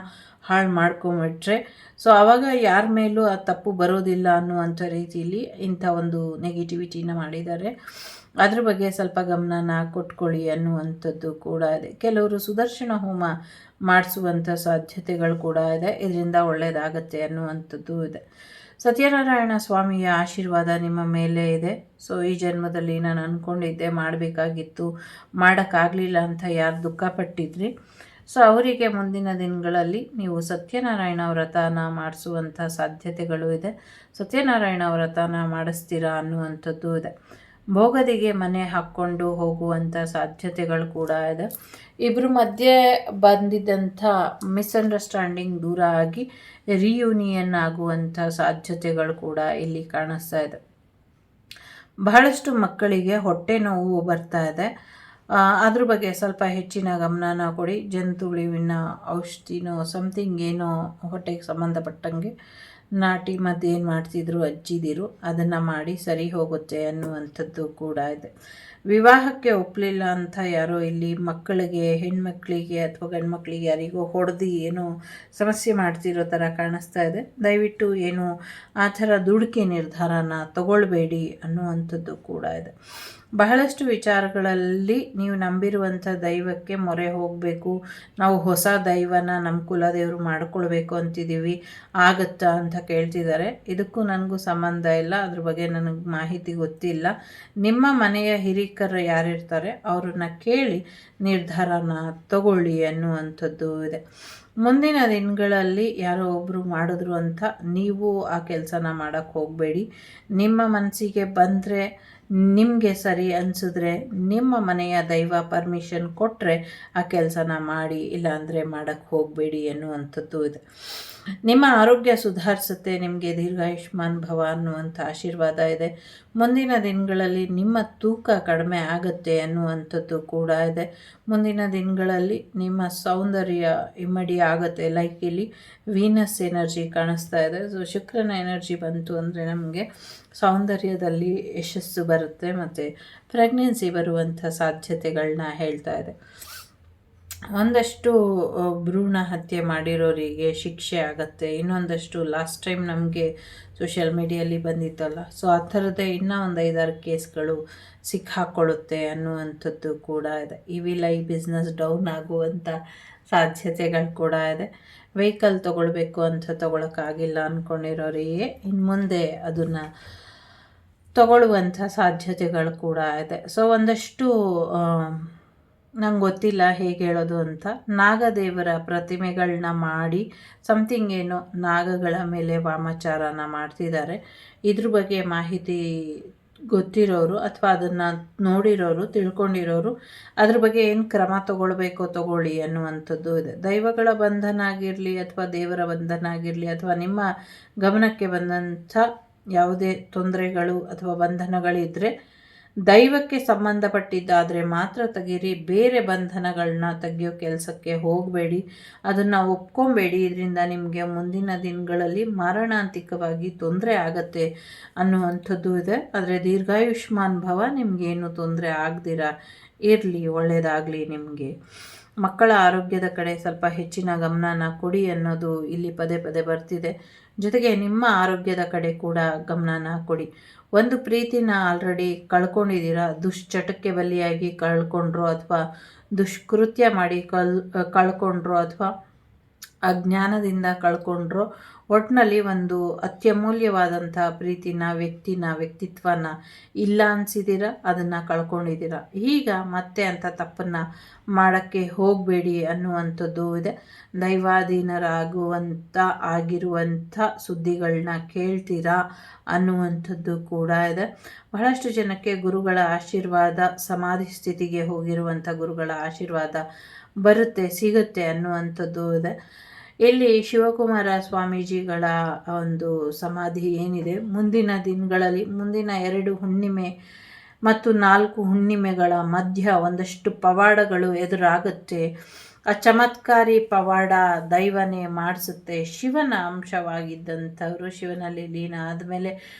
[SPEAKER 2] ಹಾಳು ಮಾಡ್ಕೊಂಬಿಟ್ರೆ, ಸೊ ಆವಾಗ ಯಾರ ಮೇಲೂ ಆ ತಪ್ಪು ಬರೋದಿಲ್ಲ ಅನ್ನುವಂಥ ರೀತಿಯಲ್ಲಿ ಇಂಥ ಒಂದು ನೆಗೆಟಿವಿಟಿನ ಮಾಡಿದ್ದಾರೆ. ಅದ್ರ ಬಗ್ಗೆ ಸ್ವಲ್ಪ ಗಮನನ ಕೊಟ್ಕೊಳ್ಳಿ ಅನ್ನುವಂಥದ್ದು ಕೂಡ ಇದೆ. ಕೆಲವರು ಸುದರ್ಶನ ಹೋಮ ಮಾಡಿಸುವಂಥ ಸಾಧ್ಯತೆಗಳು ಕೂಡ ಇದೆ, ಇದರಿಂದ ಒಳ್ಳೆಯದಾಗತ್ತೆ ಅನ್ನುವಂಥದ್ದು ಇದೆ. ಸತ್ಯನಾರಾಯಣ ಸ್ವಾಮಿಯ ಆಶೀರ್ವಾದ ನಿಮ್ಮ ಮೇಲೆ ಇದೆ. ಸೊ ಈ ಜನ್ಮದಲ್ಲಿ ನಾನು ಅಂದ್ಕೊಂಡಿದ್ದೆ ಮಾಡಬೇಕಾಗಿತ್ತು, ಮಾಡೋಕ್ಕಾಗಲಿಲ್ಲ ಅಂತ ಯಾರು ದುಃಖಪಟ್ಟಿದ್ರಿ, ಸೊ ಅವರಿಗೆ ಮುಂದಿನ ದಿನಗಳಲ್ಲಿ ನೀವು ಸತ್ಯನಾರಾಯಣ ವ್ರತನ ಮಾಡಿಸುವಂಥ ಸಾಧ್ಯತೆಗಳು ಇದೆ. ಸತ್ಯನಾರಾಯಣ ವ್ರತನ ಮಾಡಿಸ್ತೀರಾ ಅನ್ನುವಂಥದ್ದು ಇದೆ. ಭೋಗದಿಗೆ ಮನೆ ಹಾಕ್ಕೊಂಡು ಹೋಗುವಂಥ ಸಾಧ್ಯತೆಗಳು ಕೂಡ ಇದೆ. ಇಬ್ಬರ ಮಧ್ಯೆ ಬಂದಿದ್ದಂಥ ಮಿಸ್ಅಂಡರ್ಸ್ಟ್ಯಾಂಡಿಂಗ್ ದೂರ ಆಗಿ ರಿಯೂನಿಯನ್ ಆಗುವಂಥ ಸಾಧ್ಯತೆಗಳು ಕೂಡ ಇಲ್ಲಿ ಕಾಣಿಸ್ತಾ ಇದೆ. ಬಹಳಷ್ಟು ಮಕ್ಕಳಿಗೆ ಹೊಟ್ಟೆ ನೋವು ಬರ್ತಾ ಇದೆ. ಅದ್ರ ಬಗ್ಗೆ ಸ್ವಲ್ಪ ಹೆಚ್ಚಿನ ಗಮನನ ಕೊಡಿ. ಜಂತುಳಿವಿನ ಔಷಧಿನೋ ಸಮಥಿಂಗ್ ಏನೋ ಹೊಟ್ಟೆಗೆ ಸಂಬಂಧಪಟ್ಟಂಗೆ ನಾಟಿ ಮದ್ದು ಏನು ಮಾಡ್ತಿದ್ರು ಅಜ್ಜಿದಿರು ಅದನ್ನು ಮಾಡಿ ಸರಿ ಹೋಗುತ್ತೆ ಅನ್ನುವಂಥದ್ದು ಕೂಡ ಇದೆ. ವಿವಾಹಕ್ಕೆ ಒಪ್ಪಲಿಲ್ಲ ಅಂತ ಯಾರೋ ಇಲ್ಲಿ ಮಕ್ಕಳಿಗೆ, ಹೆಣ್ಮಕ್ಳಿಗೆ ಅಥವಾ ಗಂಡ್ಮಕ್ಳಿಗೆ ಯಾರಿಗೋ ಹೊಡೆದು ಏನೋ ಸಮಸ್ಯೆ ಮಾಡ್ತಿರೋ ಥರ ಕಾಣಿಸ್ತಾ ಇದೆ. ದಯವಿಟ್ಟು ಏನು ಆ ಥರ ದುಡುಕಿ ನಿರ್ಧಾರನ ತಗೊಳ್ಬೇಡಿ ಅನ್ನುವಂಥದ್ದು ಕೂಡ ಇದೆ. ಬಹಳಷ್ಟು ವಿಚಾರಗಳಲ್ಲಿ ನೀವು ನಂಬಿರುವಂಥ ದೈವಕ್ಕೆ ಮೊರೆ ಹೋಗಬೇಕು. ನಾವು ಹೊಸ ದೈವನ ನಮ್ಮ ಕುಲದೇವರು ಮಾಡ್ಕೊಳ್ಬೇಕು ಅಂತಿದ್ದೀವಿ, ಆಗತ್ತಾ ಅಂತ ಕೇಳ್ತಿದ್ದಾರೆ. ಇದಕ್ಕೂ ನನಗೂ ಸಂಬಂಧ ಇಲ್ಲ, ಅದ್ರ ಬಗ್ಗೆ ನನಗೆ ಮಾಹಿತಿ ಗೊತ್ತಿಲ್ಲ. ನಿಮ್ಮ ಮನೆಯ ಹಿರಿಕರು ಯಾರಿರ್ತಾರೆ ಅವ್ರನ್ನ ಕೇಳಿ ನಿರ್ಧಾರನ ತಗೊಳ್ಳಿ ಅನ್ನುವಂಥದ್ದು ಇದೆ. ಮುಂದಿನ ದಿನಗಳಲ್ಲಿ ಯಾರೋ ಒಬ್ಬರು ಮಾಡಿದ್ರು ಅಂತ ನೀವು ಆ ಕೆಲಸನ ಮಾಡೋಕ್ಕೆ ಹೋಗಬೇಡಿ. ನಿಮ್ಮ ಮನಸ್ಸಿಗೆ ಬಂದರೆ, ನಿಮಗೆ ಸರಿ ಅನಿಸಿದ್ರೆ, ನಿಮ್ಮ ಮನೆಯ ದೈವ ಪರ್ಮಿಷನ್ ಕೊಟ್ಟರೆ ಆ ಕೆಲಸನ ಮಾಡಿ, ಇಲ್ಲಾಂದರೆ ಮಾಡೋಕ್ಕೆ ಹೋಗಬೇಡಿ ಅನ್ನುವಂಥದ್ದು ಇದೆ. ನಿಮ್ಮ ಆರೋಗ್ಯ ಸುಧಾರಿಸುತ್ತೆ, ನಿಮಗೆ ದೀರ್ಘಾಯುಷ್ಮಾನ್ ಭವ ಅನ್ನುವಂಥ ಆಶೀರ್ವಾದ ಇದೆ. ಮುಂದಿನ ದಿನಗಳಲ್ಲಿ ನಿಮ್ಮ ತೂಕ ಕಡಿಮೆ ಆಗುತ್ತೆ ಅನ್ನುವಂಥದ್ದು ಕೂಡ ಇದೆ. ಮುಂದಿನ ದಿನಗಳಲ್ಲಿ ನಿಮ್ಮ ಸೌಂದರ್ಯ ಇಮ್ಮಡಿ ಆಗುತ್ತೆ. ಲೈಕ್ ಇಲ್ಲಿ ವೀನಸ್ ಎನರ್ಜಿ ಕಾಣಿಸ್ತಾ ಇದೆ. ಸೊ ಶುಕ್ರನ ಎನರ್ಜಿ ಬಂತು ಅಂದರೆ ನಮಗೆ ಸೌಂದರ್ಯದಲ್ಲಿ ಯಶಸ್ಸು ಬರುತ್ತೆ ಮತ್ತು ಪ್ರೆಗ್ನೆನ್ಸಿ ಬರುವಂಥ ಸಾಧ್ಯತೆಗಳನ್ನ ಹೇಳ್ತಾ ಇದೆ. ಒಂದಷ್ಟು ಭ್ರೂಣ ಹತ್ಯೆ ಮಾಡಿರೋರಿಗೆ ಶಿಕ್ಷೆ ಆಗುತ್ತೆ. ಇನ್ನೊಂದಷ್ಟು ಲಾಸ್ಟ್ ಟೈಮ್ ನಮಗೆ ಸೋಷಿಯಲ್ ಮೀಡಿಯಲ್ಲಿ ಬಂದಿತ್ತಲ್ಲ, ಸೊ ಆ ಥರದ್ದೇ ಇನ್ನೂ ಒಂದು 5-6 ಕೇಸ್ಗಳು ಸಿಕ್ಕಾಕೊಳ್ಳುತ್ತೆ ಅನ್ನುವಂಥದ್ದು ಕೂಡ ಇದೆ. ಇವಿಲ್ ಐ ಬಿಸ್ನೆಸ್ ಡೌನ್ ಆಗುವಂಥ ಸಾಧ್ಯತೆಗಳು ಕೂಡ ಇದೆ. ವೆಹಿಕಲ್ ತೊಗೊಳ್ಬೇಕು ಅಂತ ತೊಗೊಳಕ್ಕಾಗಿಲ್ಲ ಅಂದ್ಕೊಂಡಿರೋರಿಗೆ ಇನ್ನು ಮುಂದೆ ಅದನ್ನು ತಗೊಳ್ಳುವಂಥ ಸಾಧ್ಯತೆಗಳು ಕೂಡ ಇದೆ. ಸೊ ಒಂದಷ್ಟು ನಂಗೆ ಗೊತ್ತಿಲ್ಲ ಹೇಗೆ ಹೇಳೋದು ಅಂತ, ನಾಗದೇವರ ಪ್ರತಿಮೆಗಳನ್ನ ಮಾಡಿ ಸಮಥಿಂಗ್ ಏನೋ ನಾಗಗಳ ಮೇಲೆ ವಾಮಾಚಾರನ ಮಾಡ್ತಿದ್ದಾರೆ. ಇದ್ರ ಬಗ್ಗೆ ಮಾಹಿತಿ ಗೊತ್ತಿರೋರು ಅಥವಾ ಅದನ್ನು ನೋಡಿರೋರು, ತಿಳ್ಕೊಂಡಿರೋರು ಅದ್ರ ಬಗ್ಗೆ ಏನು ಕ್ರಮ ತಗೊಳ್ಬೇಕೋ ತಗೊಳ್ಳಿ ಅನ್ನುವಂಥದ್ದು ಇದೆ. ದೈವಗಳ ಬಂಧನ ಆಗಿರಲಿ ಅಥವಾ ದೇವರ ಬಂಧನ ಆಗಿರಲಿ ಅಥವಾ ನಿಮ್ಮ ಗಮನಕ್ಕೆ ಬಂದಂಥ ಯಾವುದೇ ತೊಂದರೆಗಳು ಅಥವಾ ಬಂಧನಗಳಿದ್ದರೆ ದೈವಕ್ಕೆ ಸಂಬಂಧಪಟ್ಟಿದ್ದಾದರೆ ಮಾತ್ರ ತೆಗೀರಿ. ಬೇರೆ ಬಂಧನಗಳನ್ನ ತೆಗೆಯೋ ಕೆಲಸಕ್ಕೆ ಹೋಗಬೇಡಿ, ಅದನ್ನು ಒಪ್ಕೊಬೇಡಿ. ಇದರಿಂದ ನಿಮಗೆ ಮುಂದಿನ ದಿನಗಳಲ್ಲಿ ಮಾರಣಾಂತಿಕವಾಗಿ ತೊಂದರೆ ಆಗತ್ತೆ ಅನ್ನುವಂಥದ್ದು ಇದೆ. ಆದರೆ ದೀರ್ಘಾಯುಷ್ಮಾನ್ ಭವ, ನಿಮಗೇನು ತೊಂದರೆ ಆಗದಿರ ಇರಲಿ, ಒಳ್ಳೆಯದಾಗಲಿ ನಿಮಗೆ. ಮಕ್ಕಳ ಆರೋಗ್ಯದ ಕಡೆ ಸ್ವಲ್ಪ ಹೆಚ್ಚಿನ ಗಮನನ ಕೊಡಿ ಅನ್ನೋದು ಇಲ್ಲಿ ಪದೇ ಪದೇ ಬರ್ತಿದೆ. ಜೊತೆಗೆ ನಿಮ್ಮ ಆರೋಗ್ಯದ ಕಡೆ ಕೂಡ ಗಮನನ ಕೊಡಿ. ಒಂದು ಪ್ರೀತಿನ ಆಲ್ರೆಡಿ ಕಳ್ಕೊಂಡಿದ್ದೀರಾ, ದುಶ್ಚಟಕ್ಕೆ ಬಲಿಯಾಗಿ ಕಳ್ಕೊಂಡ್ರು ಅಥವಾ ದುಷ್ಕೃತ್ಯ ಮಾಡಿ ಕಳ್ಕೊಂಡ್ರು ಅಥವಾ ಅಜ್ಞಾನದಿಂದ ಕಳ್ಕೊಂಡ್ರು. ಒಟ್ಟಿನಲ್ಲಿ ಒಂದು ಅತ್ಯಮೂಲ್ಯವಾದಂಥ ಪ್ರೀತಿನ ವ್ಯಕ್ತಿತ್ವನ ಇಲ್ಲ ಅನಿಸಿದ್ದೀರ, ಅದನ್ನು ಕಳ್ಕೊಂಡಿದ್ದೀರ. ಈಗ ಮತ್ತೆ ಅಂಥ ತಪ್ಪನ್ನು ಮಾಡೋಕ್ಕೆ ಹೋಗಬೇಡಿ ಅನ್ನುವಂಥದ್ದು ಇದೆ. ದೈವಾಧೀನರಾಗುವಂಥ ಆಗಿರುವಂಥ ಸುದ್ದಿಗಳನ್ನ ಕೇಳ್ತೀರಾ ಅನ್ನುವಂಥದ್ದು ಕೂಡ ಇದೆ. ಬಹಳಷ್ಟು ಜನಕ್ಕೆ ಗುರುಗಳ ಆಶೀರ್ವಾದ, ಸಮಾಧಿ ಸ್ಥಿತಿಗೆ ಹೋಗಿರುವಂಥ ಗುರುಗಳ ಆಶೀರ್ವಾದ ಸಿಗುತ್ತೆ ಅನ್ನುವಂಥದ್ದು ಇದೆ. ಇಲ್ಲಿ ಶಿವಕುಮಾರ ಸ್ವಾಮೀಜಿಗಳ ಒಂದು ಸಮಾಧಿ ಏನಿದೆ, ಮುಂದಿನ ದಿನಗಳಲ್ಲಿ ಮುಂದಿನ 2 ಹುಣ್ಣಿಮೆ ಮತ್ತು 4 ಹುಣ್ಣಿಮೆಗಳ ಮಧ್ಯ ಒಂದಷ್ಟು ಪವಾಡಗಳು ಎದುರಾಗುತ್ತೆ. ಆ ಚಮತ್ಕಾರಿ ಪವಾಡ ದೈವನೇ ಮಾಡಿಸುತ್ತೆ. ಶಿವನ ಅಂಶವಾಗಿದ್ದಂಥವರು ಶಿವನಲ್ಲಿ ಲೀನ ಆದಮೇಲೆ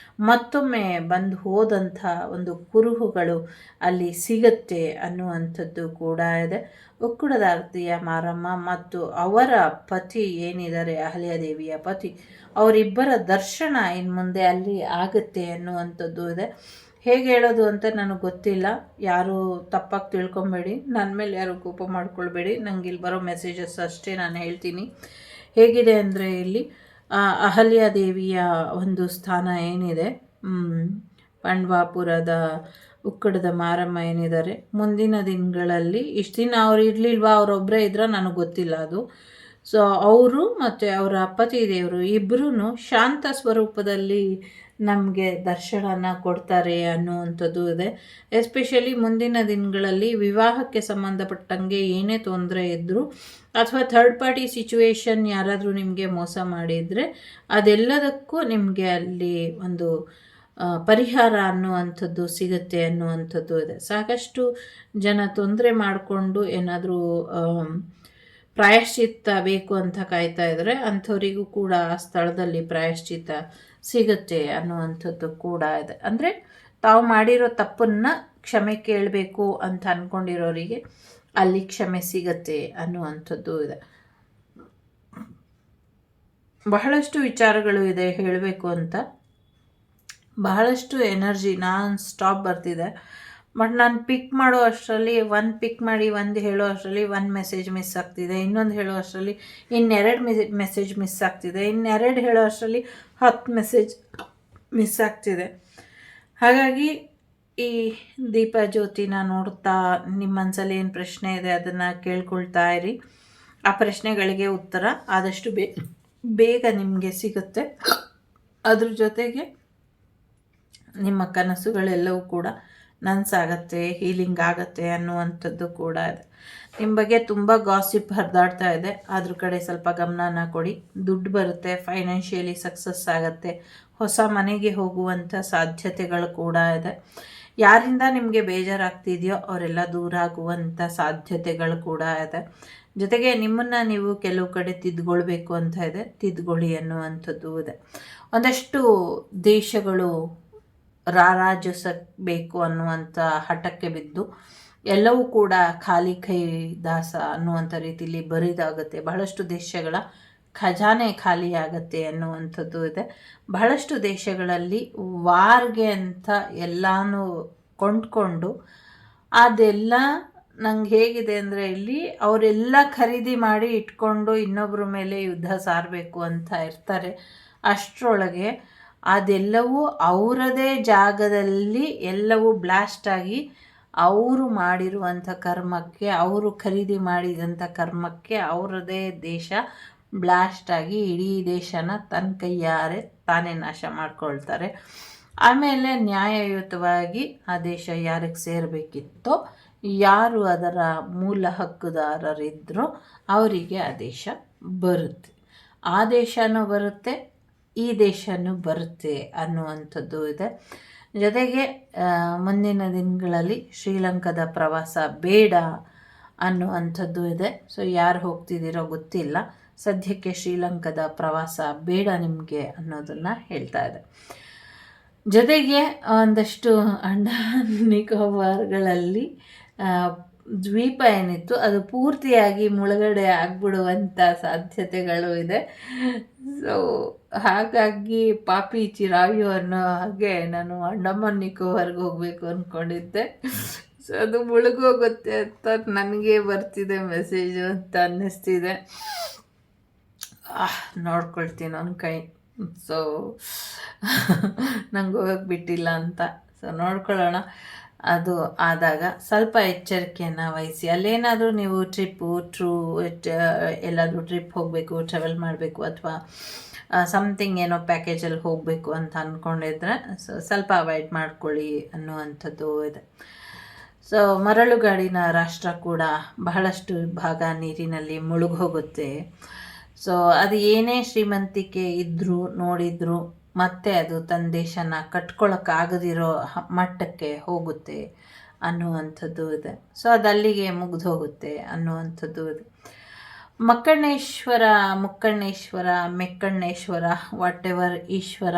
[SPEAKER 2] ಮತ್ತೊಮ್ಮೆ ಬಂದು ಹೋದಂಥ ಒಂದು ಕುರುಹುಗಳು ಅಲ್ಲಿ ಸಿಗುತ್ತೆ ಅನ್ನುವಂಥದ್ದು ಕೂಡ ಇದೆ. ಉಕ್ಕುಡದ ಆರತಿಯ ಮಾರಮ್ಮ ಮತ್ತು ಅವರ ಪತಿ ಏನಿದ್ದಾರೆ, ಅಹಲ್ಯಾದೇವಿಯ ಪತಿ, ಅವರಿಬ್ಬರ ದರ್ಶನ ಇನ್ನು ಮುಂದೆ ಅಲ್ಲಿ ಆಗುತ್ತೆ ಅನ್ನುವಂಥದ್ದು ಇದೆ. ಹೇಗೆ ಹೇಳೋದು ಅಂತ ನನಗೆ ಗೊತ್ತಿಲ್ಲ, ಯಾರು ತಪ್ಪಾಗಿ ತಿಳ್ಕೊಬೇಡಿ, ನನ್ನ ಮೇಲೆ ಯಾರು ಕೋಪ ಮಾಡ್ಕೊಳ್ಬೇಡಿ. ನನಗೆ ಇಲ್ಲಿ ಬರೋ ಮೆಸೇಜಸ್ ಅಷ್ಟೇ ನಾನು ಹೇಳ್ತೀನಿ. ಹೇಗಿದೆ ಅಂದರೆ ಇಲ್ಲಿ ಅಹಲ್ಯಾದೇವಿಯ ಒಂದು ಸ್ಥಾನ ಏನಿದೆ, ಪಾಂಡವಾಪುರದ ಉಕ್ಕಡದ ಮಾರಮ್ಮ ಏನಿದ್ದಾರೆ, ಮುಂದಿನ ದಿನಗಳಲ್ಲಿ ಇಷ್ಟು ದಿನ ಅವ್ರು ಇರಲಿಲ್ವಾ, ಅವರೊಬ್ಬರೇ ಇದ್ರೆ ನನಗೆ ಗೊತ್ತಿಲ್ಲ ಅದು. ಸೊ ಅವರು ಮತ್ತು ಅವರ ಪತಿ ದೇವರು ಇಬ್ಬರೂ ಶಾಂತ ಸ್ವರೂಪದಲ್ಲಿ ನಮಗೆ ದರ್ಶನನ ಕೊಡ್ತಾರೆ ಅನ್ನುವಂಥದ್ದು ಇದೆ. ಎಸ್ಪೆಷಲಿ ಮುಂದಿನ ದಿನಗಳಲ್ಲಿ ವಿವಾಹಕ್ಕೆ ಸಂಬಂಧಪಟ್ಟಂಗೆ ಏನೇ ತೊಂದರೆ ಇದ್ದರೂ ಅಥವಾ ಥರ್ಡ್ ಪಾರ್ಟಿ ಸಿಚುವೇಶನ್ ಯಾರಾದರೂ ನಿಮಗೆ ಮೋಸ ಮಾಡಿದರೆ ಅದೆಲ್ಲದಕ್ಕೂ ನಿಮಗೆ ಅಲ್ಲಿ ಒಂದು ಪರಿಹಾರ ಅನ್ನುವಂಥದ್ದು ಸಿಗುತ್ತೆ ಅನ್ನುವಂಥದ್ದು ಇದೆ. ಸಾಕಷ್ಟು ಜನ ತೊಂದರೆ ಮಾಡಿಕೊಂಡು ಏನಾದರೂ ಪ್ರಾಯಶ್ಚಿತ್ತ ಬೇಕು ಅಂತ ಕಾಯ್ತಾ ಇದ್ದರೆ ಅಂಥವರಿಗೂ ಕೂಡ ಆ ಸ್ಥಳದಲ್ಲಿ ಪ್ರಾಯಶ್ಚಿತ್ತ ಸಿಗುತ್ತೆ ಅನ್ನುವಂಥದ್ದು ಕೂಡ ಇದೆ. ಅಂದರೆ ತಾವು ಮಾಡಿರೋ ತಪ್ಪನ್ನು ಕ್ಷಮೆ ಕೇಳಬೇಕು ಅಂತ ಅಂದ್ಕೊಂಡಿರೋರಿಗೆ ಅಲ್ಲಿ ಕ್ಷಮೆ ಸಿಗತ್ತೆ ಅನ್ನುವಂಥದ್ದು ಇದೆ. ಬಹಳಷ್ಟು ವಿಚಾರಗಳು ಇದೆ ಹೇಳಬೇಕು ಅಂತ, ಬಹಳಷ್ಟು ಎನರ್ಜಿ ನಾನ್ ಸ್ಟಾಪ್ ಬರ್ತಿದೆ. ಬಟ್ ನಾನು ಪಿಕ್ ಮಾಡೋ ಅಷ್ಟರಲ್ಲಿ ಪಿಕ್ ಮಾಡಿ ಒಂದು ಹೇಳೋ ಅಷ್ಟರಲ್ಲಿ 1 ಮೆಸೇಜ್ ಮಿಸ್ ಆಗ್ತಿದೆ, ಇನ್ನೊಂದು ಹೇಳೋ ಅಷ್ಟರಲ್ಲಿ 2 ಮೆಸೇಜ್ ಮಿಸ್ ಆಗ್ತಿದೆ, 2 ಹೇಳೋ ಅಷ್ಟರಲ್ಲಿ 10 ಮೆಸೇಜ್ ಮಿಸ್ ಆಗ್ತಿದೆ. ಹಾಗಾಗಿ ಈ ದೀಪ ಜ್ಯೋತಿನ ನೋಡ್ತಾ ನಿಮ್ಮ ಮನಸ್ಸಲ್ಲಿ ಏನು ಪ್ರಶ್ನೆ ಇದೆ ಅದನ್ನು ಕೇಳ್ಕೊಳ್ತಾ ಇರಿ. ಆ ಪ್ರಶ್ನೆಗಳಿಗೆ ಉತ್ತರ ಆದಷ್ಟು ಬೇಗ ನಿಮಗೆ ಸಿಗುತ್ತೆ. ಅದ್ರ ಜೊತೆಗೆ ನಿಮ್ಮ ಕನಸುಗಳೆಲ್ಲವೂ ಕೂಡ ನನಸಾಗತ್ತೆ, ಹೀಲಿಂಗ್ ಆಗತ್ತೆ ಅನ್ನುವಂಥದ್ದು ಕೂಡ ಇದೆ. ನಿಮ್ಮ ಬಗ್ಗೆ ತುಂಬ ಗಾಸಿಪ್ ಹರಿದಾಡ್ತಾ ಇದೆ, ಅದ್ರ ಕಡೆ ಸ್ವಲ್ಪ ಗಮನನ ಕೊಡಿ. ದುಡ್ಡು ಬರುತ್ತೆ, ಫೈನಾನ್ಷಿಯಲಿ ಸಕ್ಸಸ್ ಆಗುತ್ತೆ, ಹೊಸ ಮನೆಗೆ ಹೋಗುವಂಥ ಸಾಧ್ಯತೆಗಳು ಕೂಡ ಇದೆ. ಯಾರಿಂದ ನಿಮಗೆ ಬೇಜಾರಾಗ್ತಿದೆಯೋ ಅವರೆಲ್ಲ ದೂರ ಆಗುವಂಥ ಸಾಧ್ಯತೆಗಳು ಕೂಡ ಇದೆ. ಜೊತೆಗೆ ನಿಮ್ಮನ್ನು ನೀವು ಕೆಲವು ಕಡೆ ತಿದ್ಕೊಳ್ಬೇಕು ಅಂತ ಇದೆ, ತಿದ್ಕೊಳ್ಳಿ ಅನ್ನುವಂಥದ್ದು ಇದೆ. ಒಂದಷ್ಟು ದೇಶಗಳು ರಾರಾಜಿಸಬೇಕು ಅನ್ನುವಂಥ ಹಠಕ್ಕೆ ಬಿದ್ದು ಎಲ್ಲವೂ ಕೂಡ ಖಾಲಿ ಕೈ ದಾಸ ಅನ್ನುವಂಥ ರೀತಿಯಲ್ಲಿ ಬರಿದಾಗುತ್ತೆ. ಬಹಳಷ್ಟು ದೇಶಗಳ ಖಜಾನೆ ಖಾಲಿ ಆಗುತ್ತೆ ಅನ್ನುವಂಥದ್ದು ಇದೆ. ಬಹಳಷ್ಟು ದೇಶಗಳಲ್ಲಿ ವಾರ್ಗೆ ಅಂತ ಎಲ್ಲನೂ ಕೊಂಡ್ಕೊಂಡು ಅದೆಲ್ಲ ನಂಗೆ ಹೇಗಿದೆ ಅಂದರೆ ಇಲ್ಲಿ ಅವರೆಲ್ಲ ಖರೀದಿ ಮಾಡಿ ಇಟ್ಕೊಂಡು ಇನ್ನೊಬ್ಬರ ಮೇಲೆ ಯುದ್ಧ ಸಾರಬೇಕು ಅಂತ ಇರ್ತಾರೆ. ಅಷ್ಟರೊಳಗೆ ಅದೆಲ್ಲವೂ ಅವರದೇ ಜಾಗದಲ್ಲಿ ಎಲ್ಲವೂ ಬ್ಲಾಸ್ಟ್ ಆಗಿ ಅವರು ಮಾಡಿರುವಂಥ ಕರ್ಮಕ್ಕೆ, ಅವರು ಖರೀದಿ ಮಾಡಿದಂಥ ಕರ್ಮಕ್ಕೆ ಅವರದೇ ದೇಶ ಬ್ಲಾಸ್ಟ್ ಆಗಿ ಇಡೀ ದೇಶನ ತನ್ನ ಕೈಯಾರೆ ತಾನೇ ನಾಶ ಮಾಡ್ಕೊಳ್ತಾರೆ. ಆಮೇಲೆ ನ್ಯಾಯಯುತವಾಗಿ ಆ ದೇಶ ಯಾರಿಗೆ ಸೇರಬೇಕಿತ್ತೋ, ಯಾರು ಅದರ ಮೂಲ ಹಕ್ಕುದಾರರಿದ್ದರೋ ಅವರಿಗೆ ಆ ದೇಶ ಬರುತ್ತೆ. ಆ ದೇಶನೂ ಬರುತ್ತೆ, ಈ ದೇಶನೂ ಬರುತ್ತೆ ಅನ್ನುವಂಥದ್ದು ಇದೆ. ಜೊತೆಗೆ ಮುಂದಿನ ದಿನಗಳಲ್ಲಿ ಶ್ರೀಲಂಕಾದ ಪ್ರವಾಸ ಬೇಡ ಅನ್ನುವಂಥದ್ದು ಇದೆ. ಸೊ ಯಾರು ಹೋಗ್ತಿದ್ದೀರೋ ಗೊತ್ತಿಲ್ಲ, ಸದ್ಯಕ್ಕೆ ಶ್ರೀಲಂಕಾದ ಪ್ರವಾಸ ಬೇಡ ನಿಮಗೆ ಅನ್ನೋದನ್ನು ಹೇಳ್ತಾ ಇದೆ. ಜೊತೆಗೆ ಒಂದಷ್ಟು ಅಂಡಮಾನ್ ನಿಕೋಬಾರ್ಗಳಲ್ಲಿ ದ್ವೀಪ ಏನಿತ್ತು ಅದು ಪೂರ್ತಿಯಾಗಿ ಮುಳುಗಡೆ ಆಗಿಬಿಡುವಂಥ ಸಾಧ್ಯತೆಗಳು ಇದೆ. ಸೊ ಹಾಗಾಗಿ ಪಾಪಿ ಚಿರಾಯು ಅನ್ನೋ ಹಾಗೆ ನಾನು ಅಂಡಮಾನ್ ನಿಕೋಬಾರ್ಗೆ ಹೋಗಬೇಕು ಅಂದ್ಕೊಂಡಿದ್ದೆ. ಸೊ ಅದು ಮುಳುಗೋಗುತ್ತೆ ಅಂತ ನನಗೆ ಬರ್ತಿದೆ ಮೆಸೇಜು ಅಂತ ಅನ್ನಿಸ್ತಿದೆ. ನೋಡ್ಕೊಳ್ತೀನಿ ಅವ್ನ ಕೈ. ಸೊ ನಂಗೆ ಹೋಗಕ್ಕೆ ಬಿಟ್ಟಿಲ್ಲ ಅಂತ. ಸೊ ನೋಡ್ಕೊಳ್ಳೋಣ. ಅದು ಆದಾಗ ಸ್ವಲ್ಪ ಎಚ್ಚರಿಕೆಯನ್ನು ವಹಿಸಿ. ಅಲ್ಲೇನಾದರೂ ನೀವು ಎಲ್ಲಾದರೂ ಟ್ರಿಪ್ ಹೋಗಬೇಕು, ಟ್ರಾವೆಲ್ ಮಾಡಬೇಕು, ಅಥವಾ ಸಮಥಿಂಗ್ ಏನೋ ಪ್ಯಾಕೇಜಲ್ಲಿ ಹೋಗಬೇಕು ಅಂತ ಅಂದ್ಕೊಂಡಿದ್ರೆ ಸ್ವಲ್ಪ ಅವಾಯ್ಡ್ ಮಾಡ್ಕೊಳ್ಳಿ ಅನ್ನುವಂಥದ್ದು ಇದೆ. ಸೊ ಮರಳುಗಾಡಿನ ರಾಷ್ಟ್ರ ಕೂಡ ಬಹಳಷ್ಟು ಭಾಗ ನೀರಿನಲ್ಲಿ ಮುಳುಗೋಗುತ್ತೆ. ಸೊ ಅದು ಏನೇ ಶ್ರೀಮಂತಿಕೆ ಇದ್ದರೂ ನೋಡಿದರೂ ಮತ್ತೆ ಅದು ತನ್ನ ದೇಶನ ಕಟ್ಕೊಳ್ಳೋಕ್ಕಾಗದಿರೋ ಮಟ್ಟಕ್ಕೆ ಹೋಗುತ್ತೆ ಅನ್ನುವಂಥದ್ದು ಇದೆ. ಸೊ ಅದು ಅಲ್ಲಿಗೆ ಮುಗ್ದು ಹೋಗುತ್ತೆ ಅನ್ನುವಂಥದ್ದು ಇದೆ. ಮುಕ್ಕಣ್ಣೇಶ್ವರ, ಮೆಕ್ಕಣ್ಣೇಶ್ವರ, ವಾಟ್ ಎವರ್ ಈಶ್ವರ,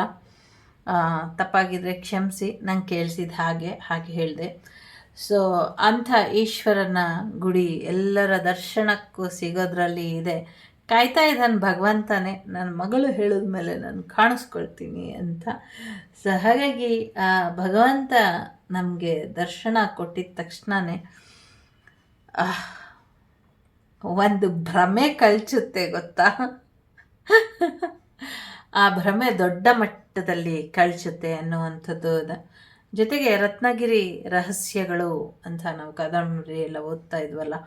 [SPEAKER 2] ತಪ್ಪಾಗಿದ್ರೆ ಕ್ಷಮಿಸಿ, ನಂಗೆ ಕೇಳಿಸಿದ ಹಾಗೆ ಹೇಳಿದೆ. ಸೊ ಅಂಥ ಈಶ್ವರನ ಗುಡಿ ಎಲ್ಲರ ದರ್ಶನಕ್ಕೂ ಸಿಗೋದ್ರಲ್ಲಿ ಇದೆ. ಕಾಯ್ತಾ ಇದ್ದಾನೆ ಭಗವಂತನೇ, ನನ್ನ ಮಗಳು ಹೇಳಿದ ಮೇಲೆ ನಾನು ಕಾಣಿಸ್ಕೊಳ್ತೀನಿ ಅಂತ. ಸೊ ಹಾಗಾಗಿ ಭಗವಂತ ನಮಗೆ ದರ್ಶನ ಕೊಟ್ಟಿದ ತಕ್ಷಣವೇ ಒಂದು ಭ್ರಮೆ ಕಳ್ಚುತ್ತೆ ಗೊತ್ತಾ. ಆ ಭ್ರಮೆ ದೊಡ್ಡ ಮಟ್ಟದಲ್ಲಿ ಕಳ್ಚುತ್ತೆ ಅನ್ನುವಂಥದ್ದು ಇದೆ. ಜೊತೆಗೆ ರತ್ನಗಿರಿ ರಹಸ್ಯಗಳು ಅಂತ ನಾವು ಕಾದಂಬರಿ ಎಲ್ಲ ಓದ್ತಾ ಇದ್ವಲ್ಲ,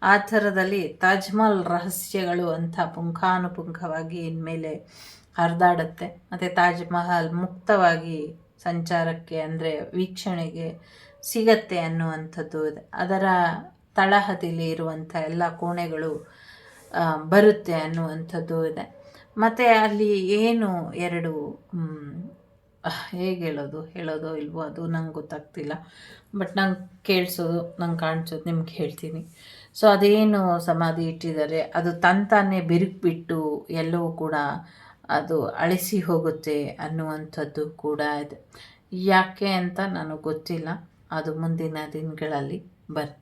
[SPEAKER 2] ಆ ಥರದಲ್ಲಿ ತಾಜ್ ಮಹಲ್ ರಹಸ್ಯಗಳು ಅಂತ ಪುಂಖಾನುಪುಂಖವಾಗಿ ಇನ್ಮೇಲೆ ಹರಿದಾಡುತ್ತೆ. ಮತ್ತು ತಾಜ್ ಮಹಲ್ ಮುಕ್ತವಾಗಿ ಸಂಚಾರಕ್ಕೆ ಅಂದರೆ ವೀಕ್ಷಣೆಗೆ ಸಿಗತ್ತೆ ಅನ್ನುವಂಥದ್ದು ಇದೆ. ಅದರ ತಳಹದಿಲಿ ಇರುವಂಥ ಎಲ್ಲ ಕೋಣೆಗಳು ಬರುತ್ತೆ ಅನ್ನುವಂಥದ್ದು ಇದೆ. ಮತ್ತು ಅಲ್ಲಿ ಏನು ಎರಡು ಹೇಗೆ ಹೇಳೋದೋ ಇಲ್ವೋ ಅದು ನಂಗೆ ಗೊತ್ತಾಗ್ತಿಲ್ಲ. ಬಟ್ ನಂಗೆ ಕೇಳಿಸೋದು, ನಂಗೆ ಕಾಣಿಸೋದು ನಿಮ್ಗೆ ಹೇಳ್ತೀನಿ. ಸೊ ಅದೇನು ಸಮಾಧಿ ಇಟ್ಟಿದ್ದಾರೆ ಅದು ತಾನೇ ಬಿರುಕ್ಬಿಟ್ಟು ಎಲ್ಲವೂ ಕೂಡ ಅದು ಅಳಿಸಿ ಹೋಗುತ್ತೆ ಅನ್ನುವಂಥದ್ದು ಕೂಡ ಇದೆ. ಯಾಕೆ ಅಂತ ನನಗೆ ಗೊತ್ತಿಲ್ಲ, ಅದು ಮುಂದಿನ ದಿನಗಳಲ್ಲಿ ಬರುತ್ತೆ.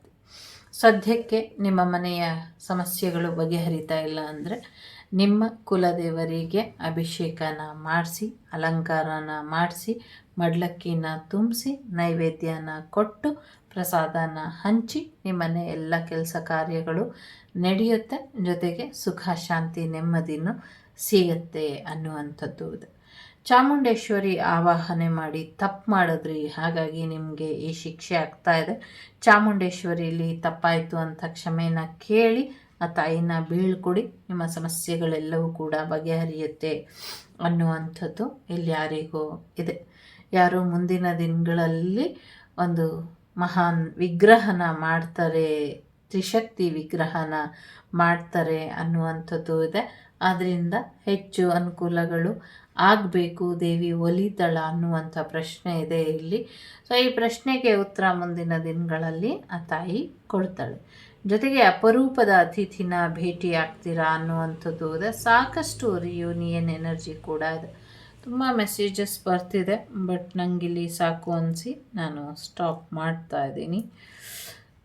[SPEAKER 2] ಸದ್ಯಕ್ಕೆ ನಿಮ್ಮ ಮನೆಯ ಸಮಸ್ಯೆಗಳು ಬಗೆಹರಿತಾ ಇಲ್ಲ ಅಂದರೆ ನಿಮ್ಮ ಕುಲದೇವರಿಗೆ ಅಭಿಷೇಕನ ಮಾಡಿಸಿ, ಅಲಂಕಾರನ ಮಾಡಿಸಿ, ಮಡ್ಲಕ್ಕಿನ ತುಂಬಿಸಿ, ನೈವೇದ್ಯನ ಕೊಟ್ಟು, ಪ್ರಸಾದನ ಹಂಚಿ ನಿಮ್ಮನೆ ಎಲ್ಲ ಕೆಲಸ ಕಾರ್ಯಗಳು ನಡೆಯುತ್ತೆ. ಜೊತೆಗೆ ಸುಖ, ಶಾಂತಿ, ನೆಮ್ಮದಿನೂ ಸಿಗುತ್ತೆ ಅನ್ನುವಂಥದ್ದು ಇದೆ. ಚಾಮುಂಡೇಶ್ವರಿ ಆವಾಹನೆ ಮಾಡಿ ತಪ್ಪು ಮಾಡಿದ್ರಿ, ಹಾಗಾಗಿ ನಿಮಗೆ ಈ ಶಿಕ್ಷೆ ಆಗ್ತಾ ಇದೆ. ಚಾಮುಂಡೇಶ್ವರಿಲಿ ತಪ್ಪಾಯಿತು ಅಂತ ಕ್ಷಮೆನ ಕೇಳಿ ಆ ತಾಯಿನ ಬೀಳ್ಕೊಡಿ, ನಿಮ್ಮ ಸಮಸ್ಯೆಗಳೆಲ್ಲವೂ ಕೂಡ ಬಗೆಹರಿಯುತ್ತೆ ಅನ್ನುವಂಥದ್ದು ಇಲ್ಲಿ ಯಾರಿಗೂ ಇದೆ. ಯಾರೋ ಮುಂದಿನ ದಿನಗಳಲ್ಲಿ ಒಂದು ಮಹಾನ್ ವಿಗ್ರಹನ ಮಾಡ್ತಾರೆ, ತ್ರಿಶಕ್ತಿ ವಿಗ್ರಹನ ಮಾಡ್ತಾರೆ ಅನ್ನುವಂಥದ್ದು ಇದೆ. ಆದ್ದರಿಂದ ಹೆಚ್ಚು ಅನುಕೂಲಗಳು ಆಗಬೇಕು, ದೇವಿ ಒಲಿತಾಳ ಅನ್ನುವಂಥ ಪ್ರಶ್ನೆ ಇದೆ ಇಲ್ಲಿ. ಸೊ ಈ ಪ್ರಶ್ನೆಗೆ ಉತ್ತರ ಮುಂದಿನ ದಿನಗಳಲ್ಲಿ ಆ ತಾಯಿ ಕೊಡ್ತಾಳೆ. ಜೊತೆಗೆ ಅಪರೂಪದ ಅತಿಥಿನ ಭೇಟಿ ಆಗ್ತೀರಾ ಅನ್ನುವಂಥದ್ದು ಇದೆ. ಸಾಕಷ್ಟು ರಿಯೂನಿಯನ್ ಎನರ್ಜಿ ಕೂಡ ಇದೆ. ತುಂಬ ಮೆಸೇಜಸ್ ಬರ್ತಿದೆ, ಬಟ್ ನನಗಿಲ್ಲಿ ಸಾಕು ಅನಿಸಿ ನಾನು ಸ್ಟಾಪ್ ಮಾಡ್ತಾ ಇದ್ದೀನಿ.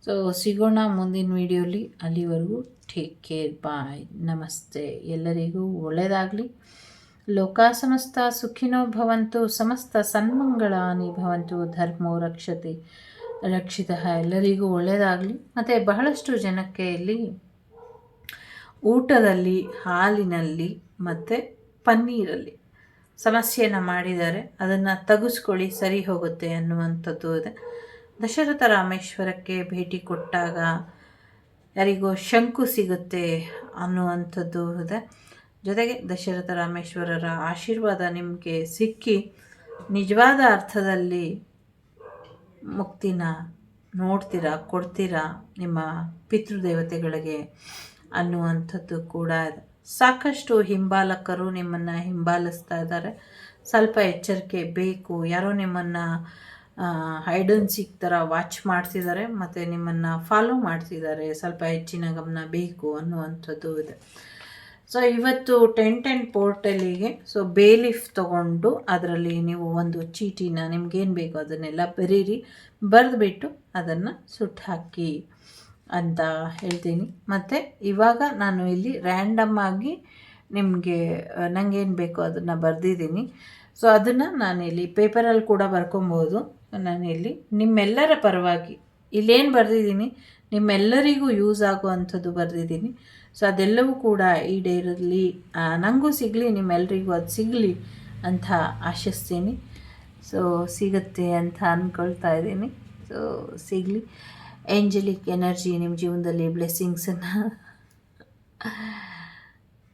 [SPEAKER 2] ಸೊ ಸಿಗೋಣ ಮುಂದಿನ ವಿಡಿಯೋಲಿ. ಅಲ್ಲಿವರೆಗೂ ಟೇಕ್ ಕೇರ್, ಬಾಯ್, ನಮಸ್ತೆ. ಎಲ್ಲರಿಗೂ ಒಳ್ಳೆಯದಾಗಲಿ. ಲೋಕ ಸಮಸ್ತ ಸುಖಿನೋ ಭವಂತು, ಸಮಸ್ತ ಸನ್ಮಂಗಳಾನಿ ಭವಂತು, ಧರ್ಮೋ ರಕ್ಷಿತ. ಎಲ್ಲರಿಗೂ ಒಳ್ಳೆಯದಾಗಲಿ. ಮತ್ತು ಬಹಳಷ್ಟು ಜನಕ್ಕೆ ಇಲ್ಲಿ ಊಟದಲ್ಲಿ, ಹಾಲಿನಲ್ಲಿ ಮತ್ತು ಪನ್ನೀರಲ್ಲಿ ಸಮಸ್ಯೆನ ಮಾಡಿದ್ದಾರೆ. ಅದನ್ನು ತೆಗೆಸ್ಕೊಳ್ಳಿ, ಸರಿ ಹೋಗುತ್ತೆ ಅನ್ನುವಂಥದ್ದು ಇದೆ. ದಶರಥ ರಾಮೇಶ್ವರಕ್ಕೆ ಭೇಟಿ ಕೊಟ್ಟಾಗ ಯಾರಿಗೋ ಶಂಕು ಸಿಗುತ್ತೆ ಅನ್ನುವಂಥದ್ದು ಇದೆ. ಜೊತೆಗೆ ದಶರಥ ರಾಮೇಶ್ವರರ ಆಶೀರ್ವಾದ ನಿಮಗೆ ಸಿಕ್ಕಿ ನಿಜವಾದ ಅರ್ಥದಲ್ಲಿ ಮುಕ್ತಿನ ನೋಡ್ತೀರಾ, ಕೊಡ್ತೀರಾ ನಿಮ್ಮ ಪಿತೃದೇವತೆಗಳಿಗೆ ಅನ್ನುವಂಥದ್ದು ಕೂಡ ಇದೆ. ಸಾಕಷ್ಟು ಹಿಂಬಾಲಕರು ನಿಮ್ಮನ್ನು ಹಿಂಬಾಲಿಸ್ತಾ ಇದ್ದಾರೆ. ಸ್ವಲ್ಪ ಎಚ್ಚರಿಕೆ ಬೇಕು. ಯಾರೋ ನಿಮ್ಮನ್ನು ಹೈಡ್ ಆ್ಯಂಡ್ ಸೀಕ್ ಥರ ವಾಚ್ ಮಾಡ್ತಿದ್ದಾರೆ ಮತ್ತು ನಿಮ್ಮನ್ನು ಫಾಲೋ ಮಾಡ್ತಿದ್ದಾರೆ. ಸ್ವಲ್ಪ ಹೆಚ್ಚಿನ ಗಮನ ಬೇಕು ಅನ್ನುವಂಥದ್ದು ಇದೆ. ಸೊ ಇವತ್ತು 1010 ಪೋರ್ಟಲಿಗೆ ಬೇಲಿಫ್ ತೊಗೊಂಡು ಅದರಲ್ಲಿ ನೀವು ಒಂದು ಚೀಟಿನ ನಿಮ್ಗೇನು ಬೇಕೋ ಅದನ್ನೆಲ್ಲ ಬರೀರಿ, ಬರೆದುಬಿಟ್ಟು ಅದನ್ನು ಸುಟ್ಟು ಹಾಕಿ ಅಂತ ಹೇಳ್ತೀನಿ. ಮತ್ತು ಇವಾಗ ನಾನು ಇಲ್ಲಿ ರ್ಯಾಂಡಮ್ ಆಗಿ ನಿಮಗೆ ನನಗೇನು ಬೇಕೋ ಅದನ್ನು ಬರೆದಿದ್ದೀನಿ. ಸೊ ಅದನ್ನು ನಾನಿಲ್ಲಿ ಪೇಪರಲ್ಲಿ ಕೂಡ ಬರ್ಕೊಬೋದು. ನಾನಿಲ್ಲಿ ನಿಮ್ಮೆಲ್ಲರ ಪರವಾಗಿ ಇಲ್ಲೇನು ಬರೆದಿದ್ದೀನಿ ನಿಮ್ಮೆಲ್ಲರಿಗೂ ಯೂಸ್ ಆಗುವಂಥದ್ದು ಬರೆದಿದ್ದೀನಿ. ಸೊ ಅದೆಲ್ಲವೂ ಕೂಡ ಈಡೇರಲಿ, ನನಗೂ ಸಿಗಲಿ, ನಿಮ್ಮೆಲ್ರಿಗೂ ಅದು ಸಿಗಲಿ ಅಂತ ಆಶಿಸ್ತೀನಿ. ಸೊ ಸಿಗುತ್ತೆ ಅಂತ ಅಂದ್ಕೊಳ್ತಾ ಇದ್ದೀನಿ. ಸೊ ಸಿಗಲಿ. ಏಂಜಲಿಕ್ ಎನರ್ಜಿ ನಿಮ್ಮ ಜೀವನದಲ್ಲಿ ಬ್ಲೆಸ್ಸಿಂಗ್ಸನ್ನು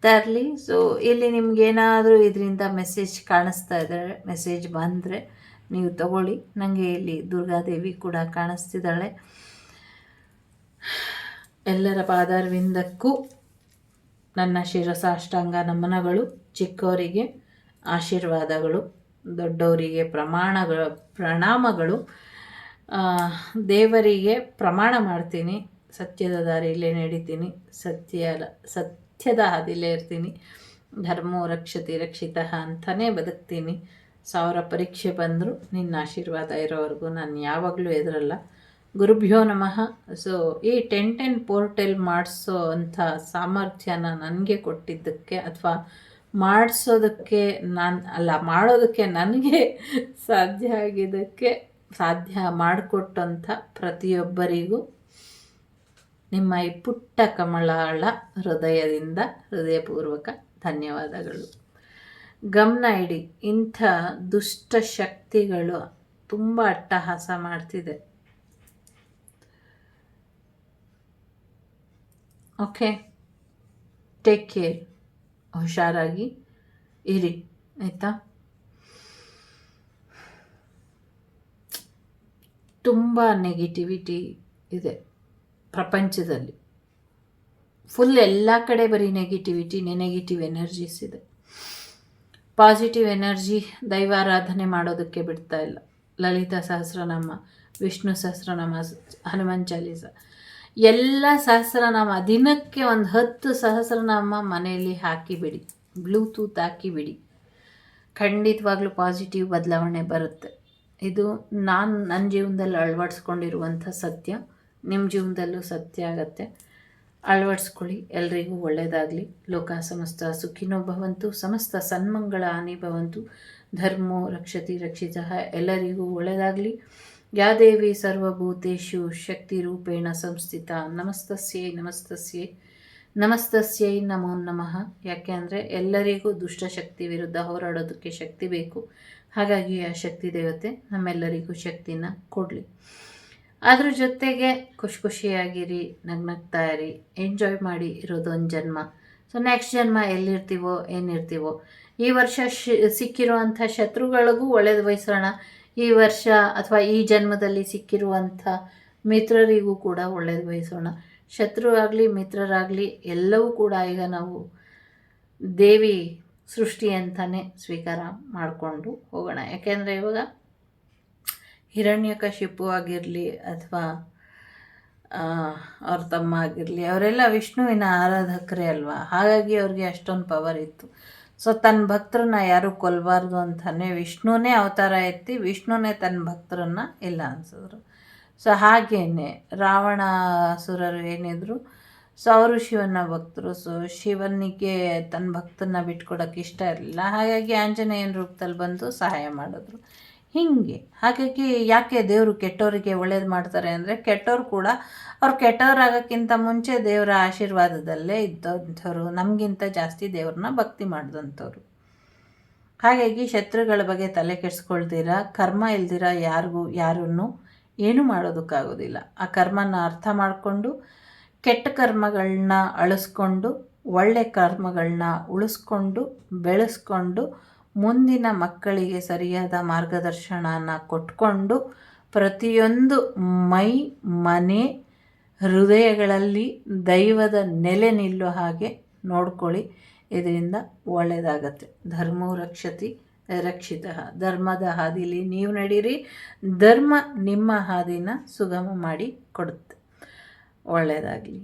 [SPEAKER 2] ತರಲಿ. ಸೊ ಇಲ್ಲಿ ನಿಮಗೇನಾದರೂ ಇದರಿಂದ ಮೆಸೇಜ್ ಕಾಣಿಸ್ತಾ ಇದ್ದಾರೆ, ಮೆಸೇಜ್ ಬಂದರೆ ನೀವು ತಗೊಳ್ಳಿ. ನನಗೆ ಇಲ್ಲಿ ದುರ್ಗಾದೇವಿ ಕೂಡ ಕಾಣಿಸ್ತಿದ್ದಾಳೆ. ಎಲ್ಲರ ಪಾದಾರವಿಂದಕ್ಕೂ ನನ್ನ ಶಿರಸಾಷ್ಟಾಂಗ ನಮನಗಳು. ಚಿಕ್ಕವರಿಗೆ ಆಶೀರ್ವಾದಗಳು, ದೊಡ್ಡವರಿಗೆ ಪ್ರಣಾಮಗಳು. ದೇವರಿಗೆ ಪ್ರಮಾಣ ಮಾಡ್ತೀನಿ, ಸತ್ಯದ ದಾರಿಯಲ್ಲೇ ನಡೀತೀನಿ, ಸತ್ಯದ ಹಾದಿಲೇ ಇರ್ತೀನಿ, ಧರ್ಮೋ ರಕ್ಷತಿ ರಕ್ಷಿತಃ ಅಂತಲೇ ಬದುಕ್ತೀನಿ. 1000 ಪರೀಕ್ಷೆ ಬಂದರೂ ನಿನ್ನ ಆಶೀರ್ವಾದ ಇರೋವರೆಗೂ ನಾನು ಯಾವಾಗಲೂ ಎದುರಲ್ಲ. ಗುರುಭ್ಯೋ ನಮಃ. ಸೊ ಈ 1010 ಪೋರ್ಟಲ್ ಮಾಡಿಸೋ ಅಂಥ ಸಾಮರ್ಥ್ಯನ ನನಗೆ ಕೊಟ್ಟಿದ್ದಕ್ಕೆ, ಅಥವಾ ಮಾಡೋದಕ್ಕೆ ನನಗೆ ಸಾಧ್ಯ ಆಗಿದ್ದಕ್ಕೆ, ಸಾಧ್ಯ ಮಾಡಿಕೊಟ್ಟಂಥ ಪ್ರತಿಯೊಬ್ಬರಿಗೂ ನಿಮ್ಮ ಈ ಪುಟ್ಟ ಕಮಲಾಳ ಹೃದಯದಿಂದ ಹೃದಯಪೂರ್ವಕ ಧನ್ಯವಾದಗಳು. ಗಮನ ಇಡಿ, ಇಂಥ ದುಷ್ಟ ಶಕ್ತಿಗಳು ತುಂಬ ಅಟ್ಟಹಾಸ ಮಾಡ್ತಿದೆ. ಓಕೆ, ಟೇಕ್ ಕೇರ್, ಹುಷಾರಾಗಿ ಇರಿ, ಆಯಿತಾ? ತುಂಬ ನೆಗೆಟಿವಿಟಿ ಇದೆ ಪ್ರಪಂಚದಲ್ಲಿ, ಫುಲ್ ಎಲ್ಲ ಕಡೆ ಬರೀ ನೆಗೆಟಿವ್ ಎನರ್ಜೀಸ್ ಇದೆ. ಪಾಸಿಟಿವ್ ಎನರ್ಜಿ ದೈವಾರಾಧನೆ ಮಾಡೋದಕ್ಕೆ ಬಿಡ್ತಾ ಇಲ್ಲ. ಲಲಿತಾ ಸಹಸ್ರನಾಮ, ವಿಷ್ಣು ಸಹಸ್ರನಾಮ, ಹನುಮಾನ್ ಚಾಲೀಸ, ಎಲ್ಲ ಸಹಸ್ರನಾಮ, ದಿನಕ್ಕೆ ಒಂದು 10 ಸಹಸ್ರನಾಮ ಮನೆಯಲ್ಲಿ ಹಾಕಿಬಿಡಿ, ಬ್ಲೂಟೂತ್ ಹಾಕಿಬಿಡಿ. ಖಂಡಿತವಾಗ್ಲೂ ಪಾಸಿಟಿವ್ ಬದಲಾವಣೆ ಬರುತ್ತೆ. ಇದು ನನ್ನ ಜೀವನದಲ್ಲಿ ಅಳವಡಿಸ್ಕೊಂಡಿರುವಂಥ ಸತ್ಯ. ನಿಮ್ಮ ಜೀವನದಲ್ಲೂ ಸತ್ಯ ಆಗತ್ತೆ. ಅಳವಡಿಸ್ಕೊಳ್ಳಿ. ಎಲ್ರಿಗೂ ಒಳ್ಳೆಯದಾಗಲಿ. ಲೋಕ ಸಮಸ್ತ ಸುಖಿನೋ ಭವಂತು, ಸಮಸ್ತ ಸನ್ಮಂಗಳ ಹಾನಿ ಭವಂತು, ಧರ್ಮೋ ರಕ್ಷತಿ ರಕ್ಷಿತಃ. ಎಲ್ಲರಿಗೂ ಒಳ್ಳೆಯದಾಗಲಿ. ಯಾ ದೇವಿ ಸರ್ವಭೂತೇಷು ಶಕ್ತಿರೂಪೇಣ ಸಂಸ್ಥಿತ. ನಮಸ್ತಸ್ಯೈ ನಮೋ ನಮಃ. ಯಾಕೆ ಅಂದರೆ ಎಲ್ಲರಿಗೂ ದುಷ್ಟಶಕ್ತಿ ವಿರುದ್ಧ ಹೋರಾಡೋದಕ್ಕೆ ಶಕ್ತಿ ಬೇಕು. ಹಾಗಾಗಿ ಆ ಶಕ್ತಿ ದೇವತೆ ನಮ್ಮೆಲ್ಲರಿಗೂ ಶಕ್ತಿನ ಕೊಡಲಿ. ಅದ್ರ ಜೊತೆಗೆ ಖುಷಿಯಾಗಿರಿ, ನಗ್ನಗ್ತಾ ಇರಿ, ಎಂಜಾಯ್ ಮಾಡಿ. ಇರೋದೊಂದು ಜನ್ಮ. ಸೊ ನೆಕ್ಸ್ಟ್ ಜನ್ಮ ಎಲ್ಲಿರ್ತೀವೋ ಏನಿರ್ತೀವೋ, ಈ ವರ್ಷ ಸಿಕ್ಕಿರುವಂಥ ಶತ್ರುಗಳಿಗೂ ಒಳ್ಳೇದು ಬಯಸೋಣ. ಈ ವರ್ಷ ಅಥವಾ ಈ ಜನ್ಮದಲ್ಲಿ ಸಿಕ್ಕಿರುವಂಥ ಮಿತ್ರರಿಗೂ ಕೂಡ ಒಳ್ಳೇದು ಬಯಸೋಣ. ಶತ್ರು ಆಗಲಿ ಮಿತ್ರರಾಗಲಿ ಎಲ್ಲವೂ ಕೂಡ ಈಗ ನಾವು ದೇವಿ ಸೃಷ್ಟಿ ಅಂತಲೇ ಸ್ವೀಕಾರ ಮಾಡಿಕೊಂಡು ಹೋಗೋಣ. ಯಾಕೆಂದರೆ ಇವಾಗ ಹಿರಣ್ಯಕಶಿಪು ಆಗಿರಲಿ ಅಥವಾ ಅವ್ರ ತಮ್ಮ ಆಗಿರಲಿ, ಅವರೆಲ್ಲ ವಿಷ್ಣುವಿನ ಆರಾಧಕರೇ ಅಲ್ವಾ. ಹಾಗಾಗಿ ಅವ್ರಿಗೆ ಅಷ್ಟೊಂದು ಪವರ್ ಇತ್ತು. ಸೊ ತನ್ನ ಭಕ್ತರನ್ನ ಯಾರೂ ಕೊಲ್ಲಬಾರ್ದು ಅಂತಲೇ ವಿಷ್ಣುವೇ ಅವತಾರ ಎತ್ತಿ ವಿಷ್ಣುವೇ ತನ್ನ ಭಕ್ತರನ್ನ ಇಲ್ಲ ಅನ್ಸಿದ್ರು. ಸೊ ಹಾಗೇನೆ ರಾವಣಾಸುರರು ಏನಿದ್ರು, ಸೊ ಅವರು ಶಿವನ ಭಕ್ತರು. ಸೊ ಶಿವನಿಗೆ ತನ್ನ ಭಕ್ತನ ಬಿಟ್ಕೊಡೋಕೆ ಇಷ್ಟ ಇರಲಿಲ್ಲ. ಹಾಗಾಗಿ ಆಂಜನೇಯನ ರೂಪದಲ್ಲಿ ಬಂದು ಸಹಾಯ ಮಾಡಿದ್ರು. ಹೀಗೆ ಹಾಗಾಗಿ ಯಾಕೆ ದೇವರು ಕೆಟ್ಟವರಿಗೆ ಒಳ್ಳೇದು ಮಾಡ್ತಾರೆ ಅಂದರೆ, ಕೆಟ್ಟವ್ರು ಕೂಡ ಅವ್ರು ಕೆಟ್ಟವರಾಗೋಕ್ಕಿಂತ ಮುಂಚೆ ದೇವರ ಆಶೀರ್ವಾದದಲ್ಲೇ ಇದ್ದಂಥವ್ರು, ನಮಗಿಂತ ಜಾಸ್ತಿ ದೇವ್ರನ್ನ ಭಕ್ತಿ ಮಾಡಿದಂಥವ್ರು. ಹಾಗಾಗಿ ಶತ್ರುಗಳ ಬಗ್ಗೆ ತಲೆ ಕೆಡಿಸ್ಕೊಳ್ತೀರ, ಕರ್ಮ ಇಲ್ದಿರ ಯಾರನ್ನು ಏನೂ ಮಾಡೋದಕ್ಕಾಗೋದಿಲ್ಲ. ಆ ಕರ್ಮನ ಅರ್ಥ ಮಾಡಿಕೊಂಡು ಕೆಟ್ಟ ಕರ್ಮಗಳನ್ನ ಅಳಿಸ್ಕೊಂಡು ಒಳ್ಳೆ ಕರ್ಮಗಳನ್ನ ಉಳಿಸ್ಕೊಂಡು ಬೆಳೆಸ್ಕೊಂಡು ಮುಂದಿನ ಮಕ್ಕಳಿಗೆ ಸರಿಯಾದ ಮಾರ್ಗದರ್ಶನನ ಕೊಟ್ಕೊಂಡು ಪ್ರತಿಯೊಂದು ಮನೆ ಹೃದಯಗಳಲ್ಲಿ ದೈವದ ನೆಲೆ ನಿಲ್ಲೋ ಹಾಗೆ ನೋಡ್ಕೊಳ್ಳಿ. ಇದರಿಂದ ಒಳ್ಳೆಯದಾಗತ್ತೆ. ಧರ್ಮೋ ರಕ್ಷತಿ ರಕ್ಷಿತಃ. ಧರ್ಮದ ಹಾದಿಲಿ ನೀವು ನಡೀರಿ, ಧರ್ಮ ನಿಮ್ಮ ಹಾದಿನ ಸುಗಮ ಮಾಡಿ ಕೊಡುತ್ತೆ. ಒಳ್ಳೆಯದಾಗಲಿ.